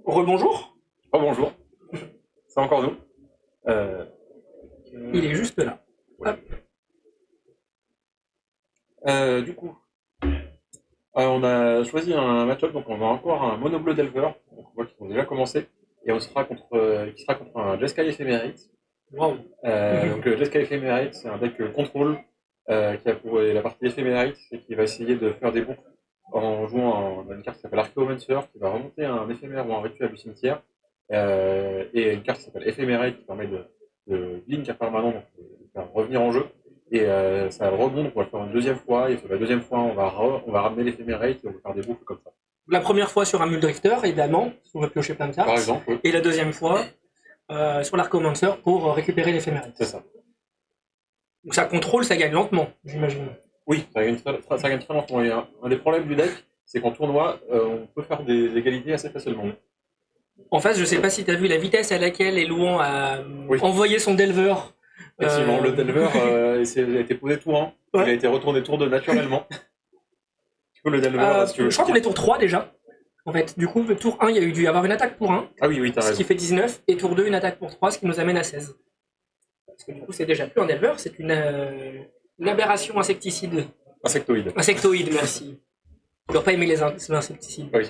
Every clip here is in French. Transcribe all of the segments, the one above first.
Rebonjour, Oh bonjour, c'est encore nous. Euh, il est juste là. Hop. du coup, on a choisi un match-up, donc on va encore un mono bleu d'Elver, donc on voit qu'ils ont déjà commencé, et on sera contre, qui sera contre un Jeskai Ephemerate. Waouh. Donc le Jeskai Ephemerate, c'est un deck contrôle qui a pour la partie Ephemerate, c'est qu'il va essayer de faire des boucles en jouant une carte qui s'appelle Archaeomancer, qui va remonter un éphémère ou un rituel du cimetière, et une carte qui s'appelle Ephemerate, qui permet de blink à permanent, donc de faire revenir en jeu. Et ça rebond, on va le faire une deuxième fois, et sur la deuxième fois, on va ramener l'Ephemerate et on va faire des boucles comme ça. La première fois sur un Muldrifter, évidemment, on va piocher plein de cartes. Par exemple, oui. Et la deuxième fois sur l'Archaeomancer pour récupérer l'éphémérite. C'est ça. Donc ça contrôle, ça gagne lentement, j'imagine. Oui, ça gagne très lentement. Et un des problèmes du deck, c'est qu'en tournoi, on peut faire des égalités assez facilement. En face, je sais pas si tu as vu la vitesse à laquelle Elouan a Oui. envoyé son Delver. Effectivement, le Delver a été posé tour 1, Ouais. il a été retourné tour 2 naturellement. Du coup, le Delver... Je crois qu'on est tour 3 déjà. En fait, du coup, le tour 1, il y a eu dû y avoir une attaque pour 1, Ah oui, oui, t'as ce raison. qui fait 19, et tour 2, une attaque pour 3, ce qui nous amène à 16. Parce que du coup, c'est déjà plus un Delver, c'est une aberration insecticide. Insectoïde. Insectoïde, merci. Je dois pas aimer les insecticides. Oui.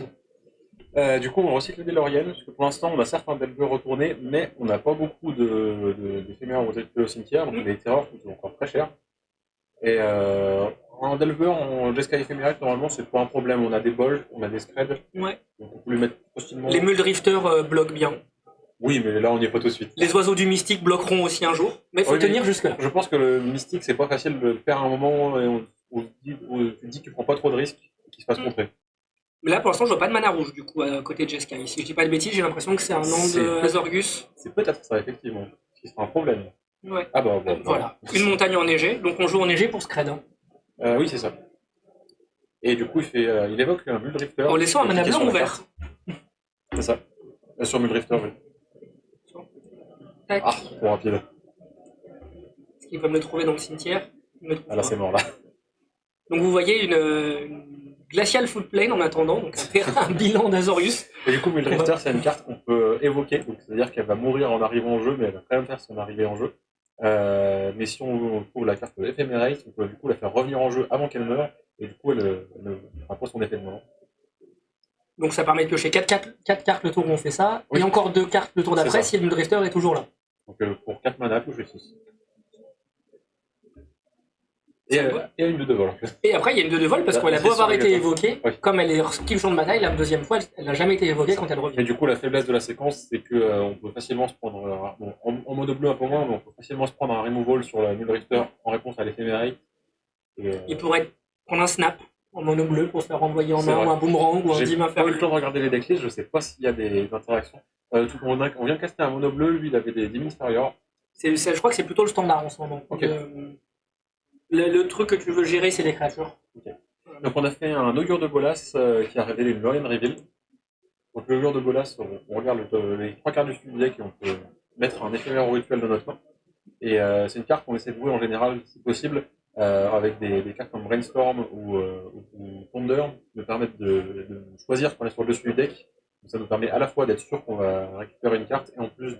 Du coup, on recycle des lauriennes, parce que pour l'instant, on a certes un Delver retourné, mais on n'a pas beaucoup d'éphémères au cimetière, donc les terreurs coûtent encore très cher. Et en Delver, en Jeskai Ephemerate, normalement, c'est pas un problème. On a des bolts, on a des screds, Ouais. donc on peut les mettre facilement. Les Muldrifters bloquent bien. Oui, mais là, on n'y est pas tout de suite. Les oiseaux du mystique bloqueront aussi un jour, mais il faut Oui, mais tenir jusque-là. Je pense que le mystique, c'est pas facile de le faire à un moment où tu te dis que tu prends pas trop de risques et qu'il se passe contrer. Mais là, pour l'instant, je vois pas de mana rouge, du coup, à côté de Jeskai. Si je dis pas de bêtises, j'ai l'impression que c'est un nom de Azorgus. C'est peut-être ça, effectivement. Ce qui sera un problème. Ouais. Ah bah, bon. Voilà. Une montagne enneigée, donc on joue enneigé pour Scred. Hein. Oui, c'est ça. Et du coup, il évoque un Muldrifter. En laissant un mana blanc ouvert. C'est ça. Sur Muldrifter, oui. Tac. Ah, trop rapide. Est-ce qu'il peut me le trouver dans le cimetière? Ah là, c'est mort, là. Donc vous voyez une glacial footplane en attendant, donc un bilan d'Azorius. Et du coup, Muldrifter, c'est une carte qu'on peut évoquer, donc c'est-à-dire qu'elle va mourir en arrivant en jeu, mais elle va quand même faire son arrivée en jeu. Mais si on trouve la carte Ephemerate, on peut du coup la faire revenir en jeu avant qu'elle meure, et du coup, elle fera pas son effet de mort. Donc ça permet de piocher 4 cartes le tour où on fait ça, Oui. et encore 2 cartes le tour d'après si le Muldrifter est toujours là. Donc pour 4 mana, touche 6. Et une 2 de vol. Et après, il y a une 2 de vol parce qu'elle a beau avoir été évoquée, oui. Comme elle est skill champ de bataille, la deuxième fois, elle n'a jamais été évoquée quand elle revient. Et du coup, la faiblesse de la séquence, c'est que on peut facilement se prendre, en mode bleu un peu moins, mais on peut facilement se prendre un removal sur la Muldrifter en réponse à l'éphémérate. Il pourrait prendre un snap en mono bleu pour se faire renvoyer en C'est main, vrai. ou un boomerang, ou un J'ai dim pas eu infernal. le temps de regarder les decklists, je sais pas s'il y a des interactions. On vient de caster un mono bleu, lui il avait des Dim Inferior. Je crois que c'est plutôt le standard en ce moment. Ok. Le truc que tu veux gérer, c'est les créatures. Okay. Donc on a fait un augure de Bolas qui a révélé une Lorien Reveal. Donc l'augure de Bolas, on regarde les 3 cartes du studio deck et on peut mettre un éphémère rituel dans notre main. Et c'est une carte qu'on essaie de jouer en général, si possible, avec des cartes comme Brainstorm ou Thunder, qui nous permettent de choisir qu'on est sur le dessus du deck. Donc ça nous permet à la fois d'être sûr qu'on va récupérer une carte et en plus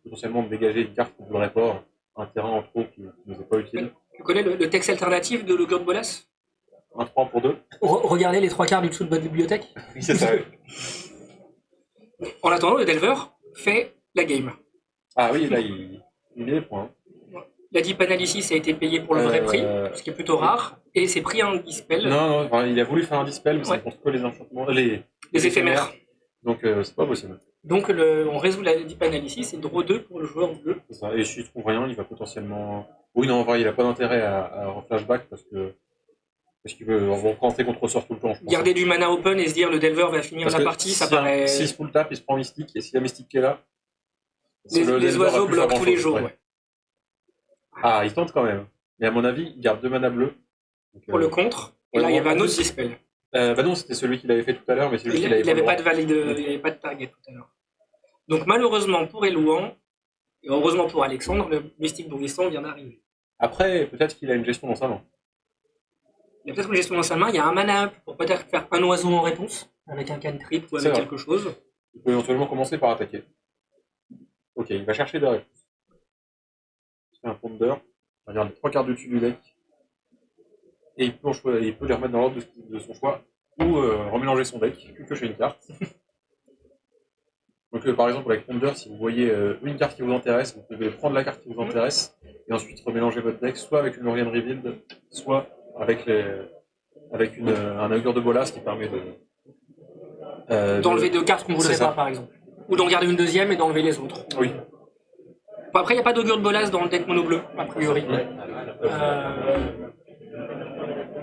potentiellement de dégager une carte qu'on ne voudrait pas, un terrain en trop qui ne nous est pas utile. Tu connais le texte alternatif de l'Ogre de Bolas? Un 3 pour 2. Regardez les 3 cartes du dessous de votre bibliothèque. Oui, c'est ça. En attendant, le Delver fait la game. Ah oui, là, il met les points. La Deep Analysis a été payée pour le vrai prix, ce qui est plutôt rare, et c'est pris un dispel. Non, enfin, il a voulu faire un dispel, mais ça compte que les enchantements, les éphémères. Donc c'est pas possible. Donc on résout la Deep Analysis et draw 2 pour le joueur bleu. C'est ça. Et s'il trouve rien, il va potentiellement. Oui, non, en vrai, il a pas d'intérêt à flashback parce qu'il veut rentrer contre sort tout le temps. Je pense. Garder du mana open et se dire le Delver va finir parce la que partie, ça si paraît. S'il se full tap, il se prend Mystique, et s'il y a Mystique qui est là. Les oiseaux bloquent tous les jours. Ouais. Ah, il tente quand même. Mais à mon avis, il garde 2 mana bleus. Donc, pour le contre. Et là, il y avait un autre dispel. Bah non, c'était celui qu'il avait fait tout à l'heure, mais c'est juste qu'il il n'avait pas de valide, il n'avait pas de target tout à l'heure. Donc malheureusement pour Elouan, et heureusement pour Alexandre, le Mystique Bourgistan vient d'arriver. Après, peut-être qu'il a une gestion dans sa main. Il y a peut-être une gestion dans sa main, il y a un mana up pour peut-être faire un oiseau en réponse, avec un cantrip ou avec quelque chose. Il peut éventuellement commencer par attaquer. Ok, il va chercher des réponses. Il fait un ponder, il regarde les 3 cartes du dessus du deck, et il peut les remettre dans l'ordre de son choix, ou remélanger son deck, puis piocher une carte. Donc par exemple avec Ponder, si vous voyez une carte qui vous intéresse, vous pouvez prendre la carte qui vous intéresse, et ensuite remélanger votre deck, soit avec une Lorien Revealed, soit avec, un Augure de Bolas qui permet D'enlever 2 cartes qu'on voudrait pas, par exemple. Ou d'en garder une deuxième et d'enlever les autres. Oui. Bon, après, il n'y a pas d'Augure de Bolas dans le deck mono bleu, a priori.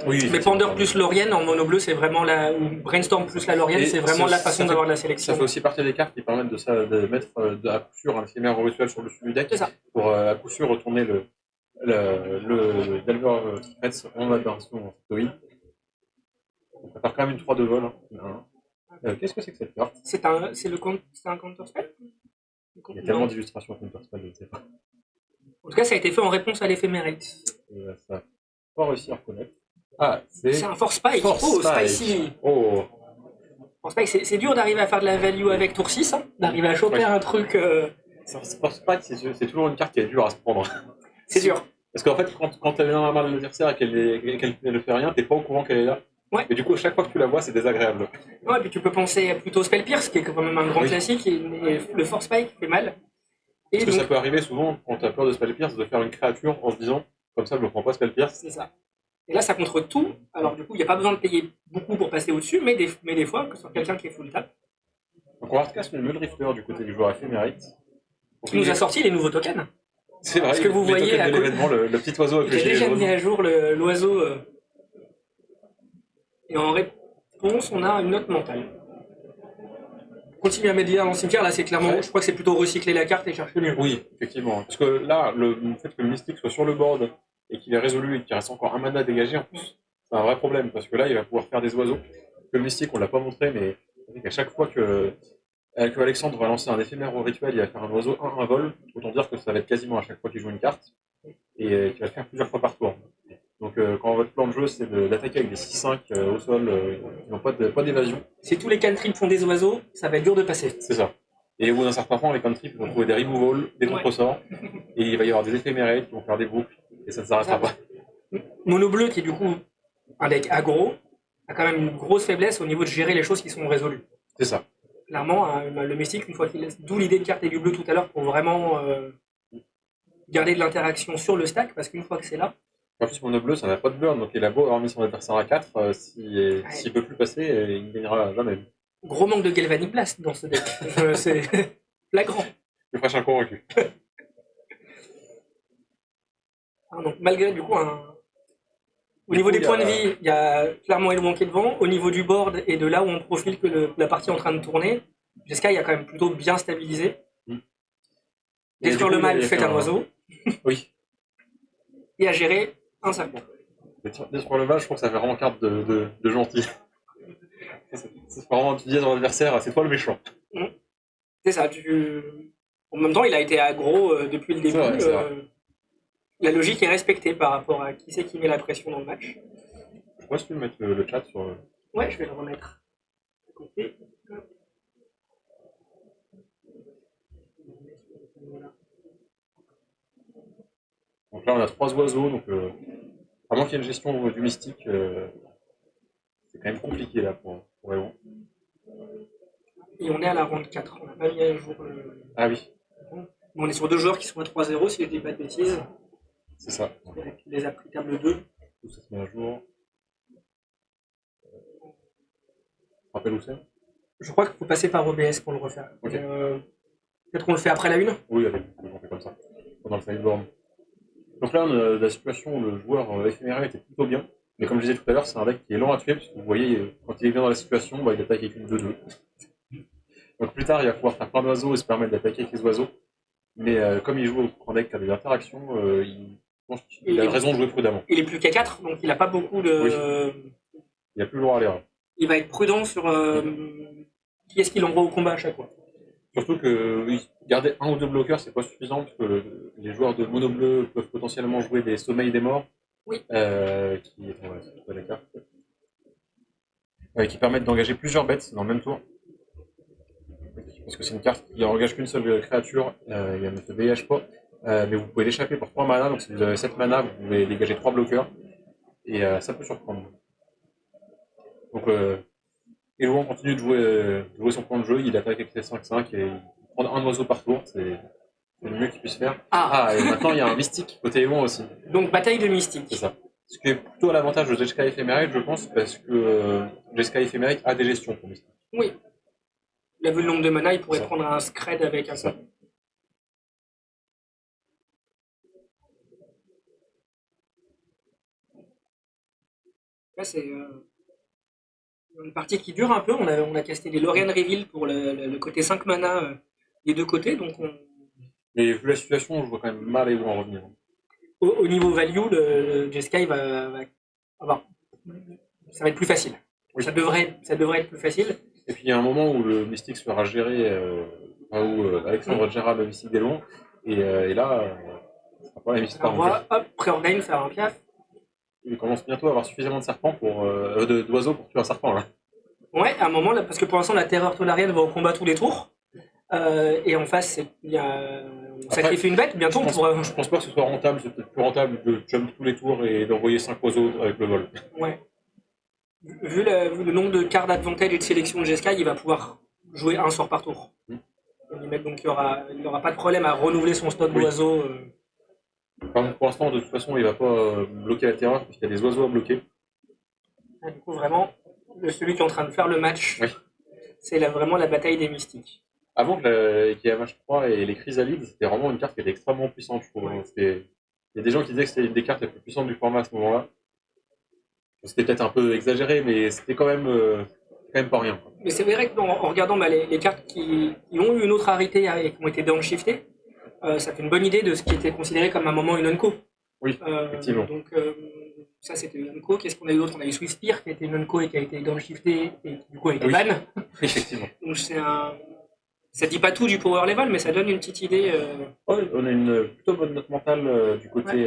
Oui, mais Ponder plus Lorien en mono bleu, c'est vraiment la. Ou Brainstorm plus la Lorien, c'est vraiment la façon d'avoir de la sélection. Ça fait aussi partie des cartes qui permettent de mettre à coup sûr un éphémère rituel sur le dessus du deck. C'est ça. Pour à coup sûr retourner le Delver Secrets en aberration en Stoï. On va faire quand même une 3 de vol. Qu'est-ce que c'est que cette carte? C'est un counterspell. Il y a tellement d'illustrations à counterspell, je ne sais pas. En tout cas, ça a été fait en réponse à l'éphémérite. Ça pas réussi à reconnaître. Ah, c'est un Force Spike. Spicy. Oh. Force Spike, c'est dur d'arriver à faire de la value avec tour 6, hein, d'arriver à choper un truc. Force Spike, c'est toujours une carte qui est dure à se prendre. C'est dur. Parce qu'en fait, quand elle est dans la main de l'adversaire et qu'elle ne fait rien, t'es pas au courant qu'elle est là. Ouais. Et du coup, chaque fois que tu la vois, c'est désagréable. Ouais, puis tu peux penser plutôt Spell Pierce, qui est quand même un grand classique, et le Force Spike fait mal. Et parce que ça peut arriver souvent, quand t'as peur de Spell Pierce, de faire une créature en se disant, comme ça, je ne prends pas Spell Pierce. C'est ça. Et là, ça contre tout. Alors, du coup, il n'y a pas besoin de payer beaucoup pour passer au-dessus, mais des fois, que sur quelqu'un qui est full tap. Donc, on hardcast le Drifter du côté du joueur éphémérite. Qui nous a sorti les nouveaux tokens. C'est vrai, parce que vous voyez à l'événement, le petit oiseau avec le gilet jaune. J'ai déjà mis à jour l'oiseau. Et en réponse, on a une note mentale. Continue à mettre dans le cimetière, là c'est clairement, je crois que c'est plutôt recycler la carte et chercher mieux. Oui, effectivement. Parce que là, le fait que le mystique soit sur le board et qu'il est résolu et qu'il reste encore un mana dégagé, en plus, c'est un vrai problème. Parce que là, il va pouvoir faire des oiseaux. Le mystique, on l'a pas montré, mais à chaque fois que Alexandre va lancer un éphémère au rituel, il va faire un oiseau, un vol. Autant dire que ça va être quasiment à chaque fois qu'il joue une carte. Et qu'il va le faire plusieurs fois par tour. Donc quand votre plan de jeu c'est d'attaquer avec des 6-5 au sol qui n'ont pas d'évasion. Si tous les cantrips font des oiseaux, ça va être dur de passer. C'est ça. Et au bout d'un certain point, les cantrips vont trouver des removals, des contre-sorts, et il va y avoir des éphémérides qui vont faire des boucles, et ça ne s'arrêtera pas. Mono bleu, qui est du coup un deck aggro, a quand même une grosse faiblesse au niveau de gérer les choses qui sont résolues. C'est ça. Clairement, le mystique, une fois qu'il laisse, d'où l'idée de carte du bleu tout à l'heure pour vraiment garder de l'interaction sur le stack, parce qu'une fois que c'est là. En plus, mono bleu, ça n'a pas de burn, donc il a beau avoir mis son adversaire à 4, s'il ne peut plus passer, il ne gagnera jamais. Gros manque de Galvanic Blast dans ce deck. C'est flagrant. Le prochain convaincu. Donc, malgré du coup au niveau des points de vie, il y a clairement Elwon qui est devant. Au niveau du board et de là où on profile que la partie est en train de tourner, Jeskai il a quand même plutôt bien stabilisé. Détruire le mal, fait un oiseau. Oui. Et à gérer un serpent. Détruire le mal, je trouve que ça fait vraiment carte de gentil. C'est vraiment, tu dis à ton adversaire, c'est toi le méchant. C'est ça. En même temps, il a été aggro depuis le début. C'est vrai. La logique est respectée par rapport à qui c'est qui met la pression dans le match. Je pense que tu peux mettre le chat sur. Ouais, je vais le remettre à côté. Donc là, on a 3 oiseaux, donc à moins qu'il y ait une gestion du mystique, c'est quand même compliqué là pour Ewan. Et on est à la ronde 4, on n'a pas mis à jour Ah oui. On est sur 2 joueurs qui sont à 3-0, si je dis pas de bêtises. C'est ça. Il les a pris table 2. Tout ça se met à jour. Rappelle où c'est? Je crois qu'il faut passer par OBS pour le refaire. Okay. Peut-être qu'on le fait après la une? Oui, on fait comme ça. Dans le sideboard. Donc là, on a la situation où le joueur éphémère était plutôt bien. Mais comme je disais tout à l'heure, c'est un deck qui est lent à tuer, puisque vous voyez, quand il est bien dans la situation, il attaque avec une 2-2. Donc plus tard, il va pouvoir faire plein d'oiseaux et se permettre d'attaquer avec les oiseaux. Mais comme il joue en deck qui a des interactions, il a raison de jouer prudemment. Il est plus qu'à 4, donc il n'a pas beaucoup de. Oui. Il a plus le droit à l'erreur. Il va être prudent sur qui est-ce qu'il envoie au combat à chaque fois. Surtout que garder 1 ou 2 bloqueurs, c'est pas suffisant, parce que les joueurs de mono bleu peuvent potentiellement jouer des sommeils des morts. Oui. Qui permettent d'engager plusieurs bêtes dans le même tour. parce que c'est une carte qui engage qu'une seule créature, il ne se VH pas, mais vous pouvez l'échapper pour 3 mana, donc si vous avez 7 mana, vous pouvez dégager 3 bloqueurs, et ça peut surprendre. Donc, Elouan continue de jouer son plan de jeu, il attaque avec ses 5-5 et il prend un oiseau par tour, c'est le mieux qu'il puisse faire. Et maintenant il y a un mystique côté Elouan aussi. Donc bataille de mystique. C'est ça. Ce qui est plutôt à l'avantage de Jeskai Ephemerate, je pense, parce que Jeskai Ephemerate a des gestions pour mystique. Oui. Il a vu le nombre de mana, il pourrait prendre un Scred avec un. Ça. Là, c'est une partie qui dure un peu. On a casté des Lorien Reveal pour le côté 5 mana des deux côtés. Donc Mais vu la situation, je vois quand même mal Elouan en revenir. Au niveau value, le Jeskai va avoir. Ça va être plus facile. Oui. Ça devrait être plus facile. Et puis il y a un moment où le mystique sera géré, où Alexandre gérera le mystique d'Elouan, et là, ça sera pas la mystique. On va préorganiser faire un piaf. Il commence bientôt à avoir suffisamment de serpents d'oiseaux pour tuer un serpent là. Ouais, à un moment là, parce que pour l'instant la terreur tolarienne va au combat tous les tours. Et en face, on sacrifie une bête, bientôt on pourra. Je pense pas que ce soit rentable, c'est peut-être plus rentable de jump tous les tours et d'envoyer 5 oiseaux avec le vol. Ouais. Vu le nombre de cartes d'advantage et de sélection de Jeskai, il va pouvoir jouer un sort par tour. Donc il n'y aura pas de problème à renouveler son stock d'oiseaux. Pour l'instant, de toute façon, il va pas bloquer la terreur parce qu'il y a des oiseaux à bloquer. Du coup, vraiment, celui qui est en train de faire le match, c'est vraiment la bataille des mystiques. Avant qu'il y ait MH3 et les chrysalides, c'était vraiment une carte qui était extrêmement puissante, je trouve. Il y a des gens qui disaient que c'était une des cartes les plus puissantes du format à ce moment-là. C'était peut-être un peu exagéré, mais c'était quand même pas rien. Mais c'est vrai qu'en regardant les cartes qui ont eu une autre rareté et qui ont été downshiftées, ça fait une bonne idée de ce qui était considéré comme un moment une unco. Oui, effectivement. Donc ça c'était une unco. Qu'est-ce qu'on a eu d'autre? On a eu Swiftspear qui a été une unco et qui a été downshiftée et qui du coup a été ban. Effectivement. Donc ça dit pas tout du power level, mais ça donne une petite idée. Oui, on a une plutôt bonne note mentale du côté.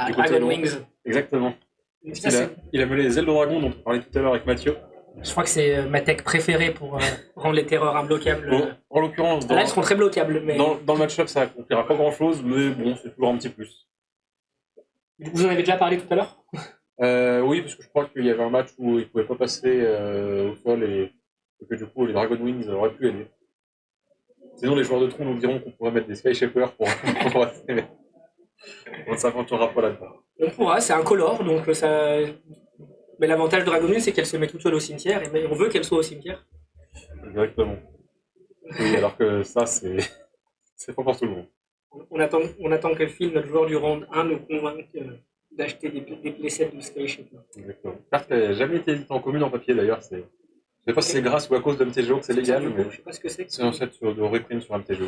Du côté Dragon Wings. Exactement. Il a mené les ailes de dragon dont on parlait tout à l'heure avec Mathieu. Je crois que c'est ma tech préférée pour rendre les terreurs imbloquables. Bon, en l'occurrence, là, elles seront très bloquables. Mais... Dans le match-up, ça accomplira pas grand-chose, mais bon, c'est toujours un petit plus. Vous en avez déjà parlé tout à l'heure? Oui, parce que je crois qu'il y avait un match où il ne pouvait pas passer au sol et que du coup, les Dragon Wings auraient pu aider. Sinon, les joueurs de Tron nous diront qu'on pourrait mettre des Sky Shapers pour rester, mais on ne s'aventurera pas là-dedans. On pourra, c'est incolore, donc ça. Mais l'avantage de Dragon Wings, c'est qu'elle se met toute seule au cimetière, et on veut qu'elle soit au cimetière. Exactement. Oui, alors que ça, c'est pas pour tout le monde. On attend qu'elle file, notre joueur du round 1 nous convainc d'acheter des playsets de Sky Shaper. Exactement. Carte qui n'a jamais été éditée en commune en papier d'ailleurs. Je ne sais pas si c'est grâce ou à cause de MTGO que c'est légal, mais je sais pas ce que c'est. C'est un set de reprint sur MTGO.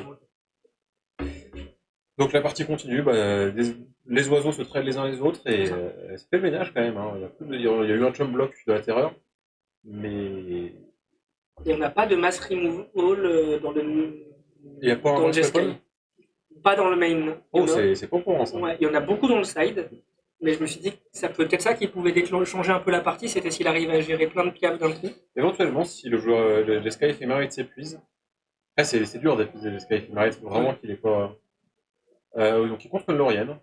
Donc la partie continue, les oiseaux se traînent les uns les autres et ça fait le ménage quand même. Hein. Il y a eu un jump block de la terreur, mais... Et on n'a pas de mass removal dans le... Il n'y a pas un mass weapon? Pas dans le main. Oh, c'est pas pour ça. Ouais, il y en a beaucoup dans le side, mais je me suis dit que ça peut être ça qui pouvait changer un peu la partie, c'était s'il arrive à gérer plein de piafs d'un coup. Éventuellement, si le joueur de Sky Ephemerate s'épuise, c'est dur d'épuiser le Sky Ephemerate, faut vraiment qu'il est pas... donc il contre une Lorienne.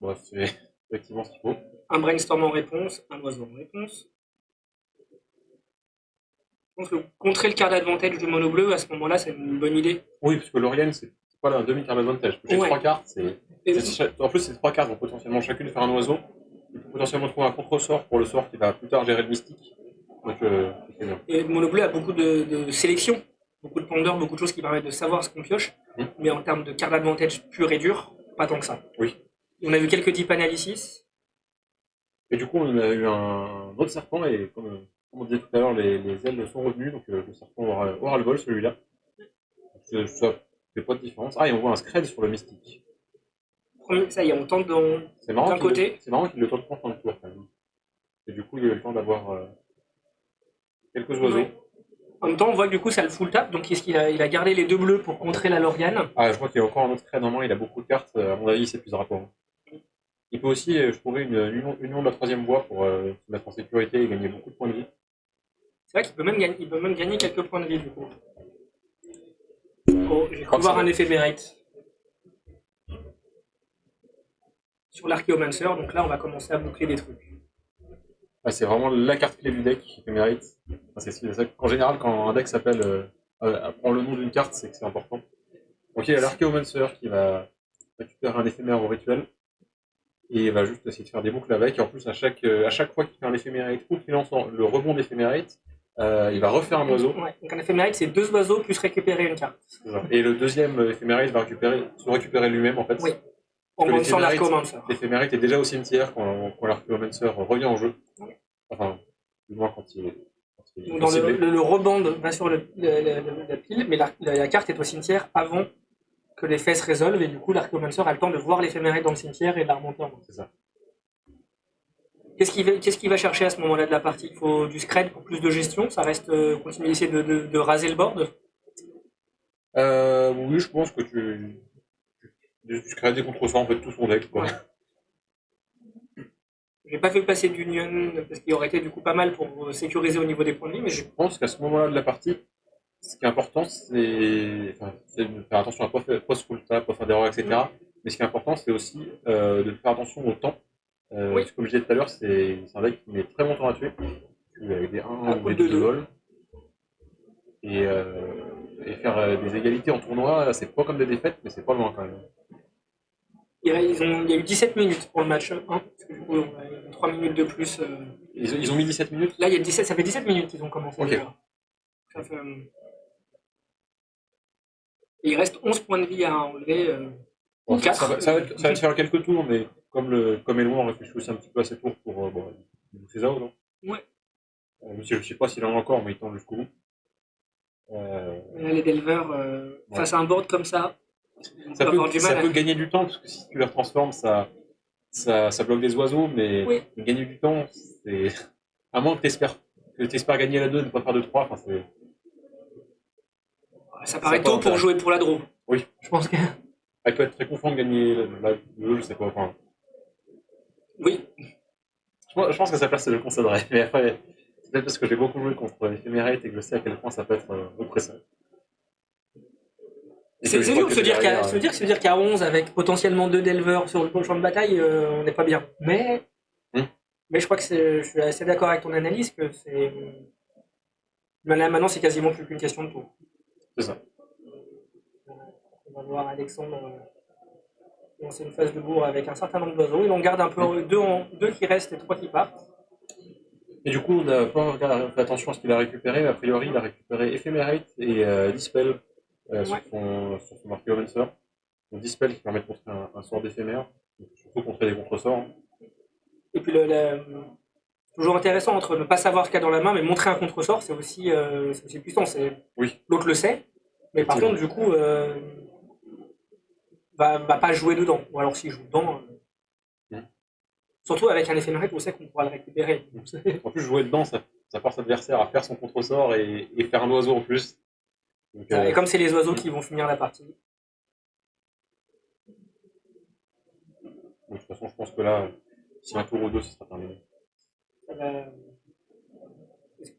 Bon, c'est effectivement ce qu'il faut. Un brainstorm en réponse, un oiseau en réponse. Je pense que contrer le card d'advantage du mono bleu, à ce moment-là, c'est une bonne idée. Oui, parce que Lorienne, c'est pas un demi-card d'advantage. J'ai 3 cartes, en plus, ces 3 cartes vont potentiellement chacune faire un oiseau. Il faut potentiellement trouver un contre-sort pour le sort qui va plus tard gérer le mystique. Donc, c'est bien. Et le mono bleu a beaucoup de sélection, beaucoup de pendeurs, beaucoup de choses qui permettent de savoir ce qu'on pioche. Mais en termes de card d'advantage pur et dur, pas tant que ça. Oui. On a vu quelques deep analysis. Et du coup, on a eu un autre serpent, et comme on disait tout à l'heure, les ailes sont revenues, donc le serpent aura le vol, celui-là. Ça fait pas de différence. Et on voit un scred sur le mystique. Ça y est, on tente d'un côté. C'est marrant qu'il le tente en fin de tour, quand même. Et du coup, il a eu le temps d'avoir quelques oiseaux. En même temps, on voit que du coup, ça le full tap, donc il a gardé les 2 bleus pour contrer la Loriane. Je crois qu'il y a encore un autre scred en main, il a beaucoup de cartes, à mon avis, il s'épuisera pas. Il peut aussi, je trouvais, une union de la 3ème voie pour se mettre en sécurité et gagner beaucoup de points de vie. C'est vrai qu'il peut même gagner quelques points de vie, du coup. Oh, j'ai crois cru que voir ça un va. éphémérite sur l'Archéomancer, donc là on va commencer à boucler des trucs. Ah, c'est vraiment la carte clé du deck qui mérite. Enfin, en général, quand un deck s'appelle prend le nom d'une carte, c'est que c'est important. Donc il y a l'Archéomancer qui va récupérer un éphémère au rituel. Et il va juste essayer de faire des boucles avec. Et en plus, à chaque fois qu'il fait un éphémérite ou qu'il lance le rebond d'éphémérite, il va refaire un oiseau. Ouais, donc un éphémérite, c'est 2 oiseaux plus récupérer une carte. Et le deuxième éphémérite va se récupérer lui-même en fait. Oui, Parce en que sur l'Archéomancer. l'éphémérite est déjà au cimetière quand l'Archéomancer revient en jeu. Enfin, du moins quand il est Donc dans ciblé. le rebond va sur la pile, mais la carte est au cimetière avant que les faits se résolvent, et du coup l'Archéomancer a le temps de voir l'éphémérite dans le cimetière et de la remonter en main. C'est ça. Qu'est-ce qu'il va chercher à ce moment-là de la partie? Il faut du scred pour plus de gestion, ça reste continuer d'essayer de raser le board. Oui, je pense que tu crées des contre-sorts en fait tout son deck. Quoi. Ouais. J'ai pas fait passer d'Union parce qu'il aurait été du coup pas mal pour sécuriser au niveau des points de vie, mais Je pense qu'à ce moment-là de la partie, ce qui est important, c'est de faire attention à pas se full tap, pas faire d'erreurs, etc. Mais ce qui est important, c'est aussi de faire attention au temps. oui. Parce que comme je disais tout à l'heure, c'est un deck qui met très longtemps à tuer. Avec des 1 ou des 2 vols. Et faire des égalités en tournoi, c'est pas comme des défaites, mais c'est pas loin quand même. Il y a eu 17 minutes pour le match 1, parce que du coup on a eu 3 minutes de plus. Ils ont mis 17 minutes. Là, ça fait 17 minutes qu'ils ont commencé. Ok. Déjà. Et il reste 11 points de vie à enlever. Bon, ça va te faire quelques tours, mais comme Eloin réfléchit aussi un petit peu à ses tours pour ses out, non? Ouais. Je sais pas s'il en a encore, mais il tend jusqu'au bout. Les Delvers, face à un board comme ça, ça peut gagner du temps, parce que si tu les transformes, ça bloque des oiseaux, mais oui. Gagner du temps, c'est. À moins que tu espères gagner la 2 et ne pas faire de 3, enfin c'est. Ça paraît tôt pour jouer pour la draw. Oui. Je pense que. Elle peut être très confiant de gagner la 2, je sais pas. Enfin... Oui. Je pense que sa place, je le concéderais. Mais après, c'est peut-être parce que j'ai beaucoup joué contre Ephemerate et que je sais à quel point ça peut être oppressant. C'est dur de se dire qu'à 11, avec potentiellement 2 Delvers sur le champ de bataille, on n'est pas bien. Mais je crois que je suis assez d'accord avec ton analyse que c'est. Maintenant, c'est quasiment plus qu'une question de tour. C'est ça. On va voir Alexandre lancer une phase de bourre avec un certain nombre d'oiseaux. Il en garde un peu 2 qui restent et 3 qui partent. Et du coup, on n'a pas fait attention à ce qu'il a récupéré, mais a priori, il a récupéré Ephemerate et Dispel sur son Archaeomancer. Donc Dispel qui permet de contrer un sort d'éphémère, surtout contrer des contre-sorts. Hein. Et puis, toujours intéressant entre ne pas savoir ce qu'il y a dans la main, mais montrer un contre-sort, c'est aussi puissant. Oui. L'autre le sait, mais par contre, du coup, va pas jouer dedans. Ou alors s'il joue dedans. Surtout avec un éphémérite, on sait qu'on pourra le récupérer. En plus, jouer dedans, ça force l'adversaire à faire son contre-sort et faire un oiseau en plus. Donc, et comme c'est les oiseaux qui vont finir la partie. De toute façon, je pense que là, si un tour ou 2, ça sera terminé.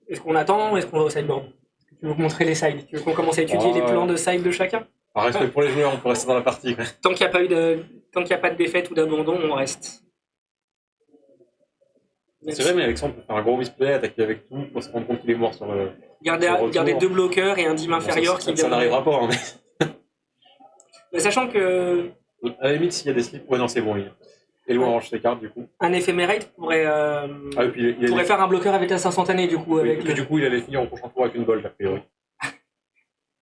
Est-ce qu'on attend ou est-ce qu'on va au sideboard? Tu veux montrer les sides? Tu veux qu'on commence à étudier les plans de side de chacun? Respect pour les joueurs, on peut rester dans la partie. Quoi. Tant qu'il n'y a pas de défaite ou d'abandon, on reste. C'est vrai, mais Alexandre peut faire un gros misplay, attaquer avec tout pour se rendre compte qu'il est mort sur le. Garder 2 bloqueurs et un dim inférieur qui ça n'arrivera pas. Hein, mais sachant que. À la limite, s'il y a des slips, ouais, non, c'est bon. Et loin range ses cartes, du coup. Un éphémérite pourrait faire un bloqueur avec la 500 année, du coup. Du coup, il allait finir au prochain tour avec une bolt, a priori.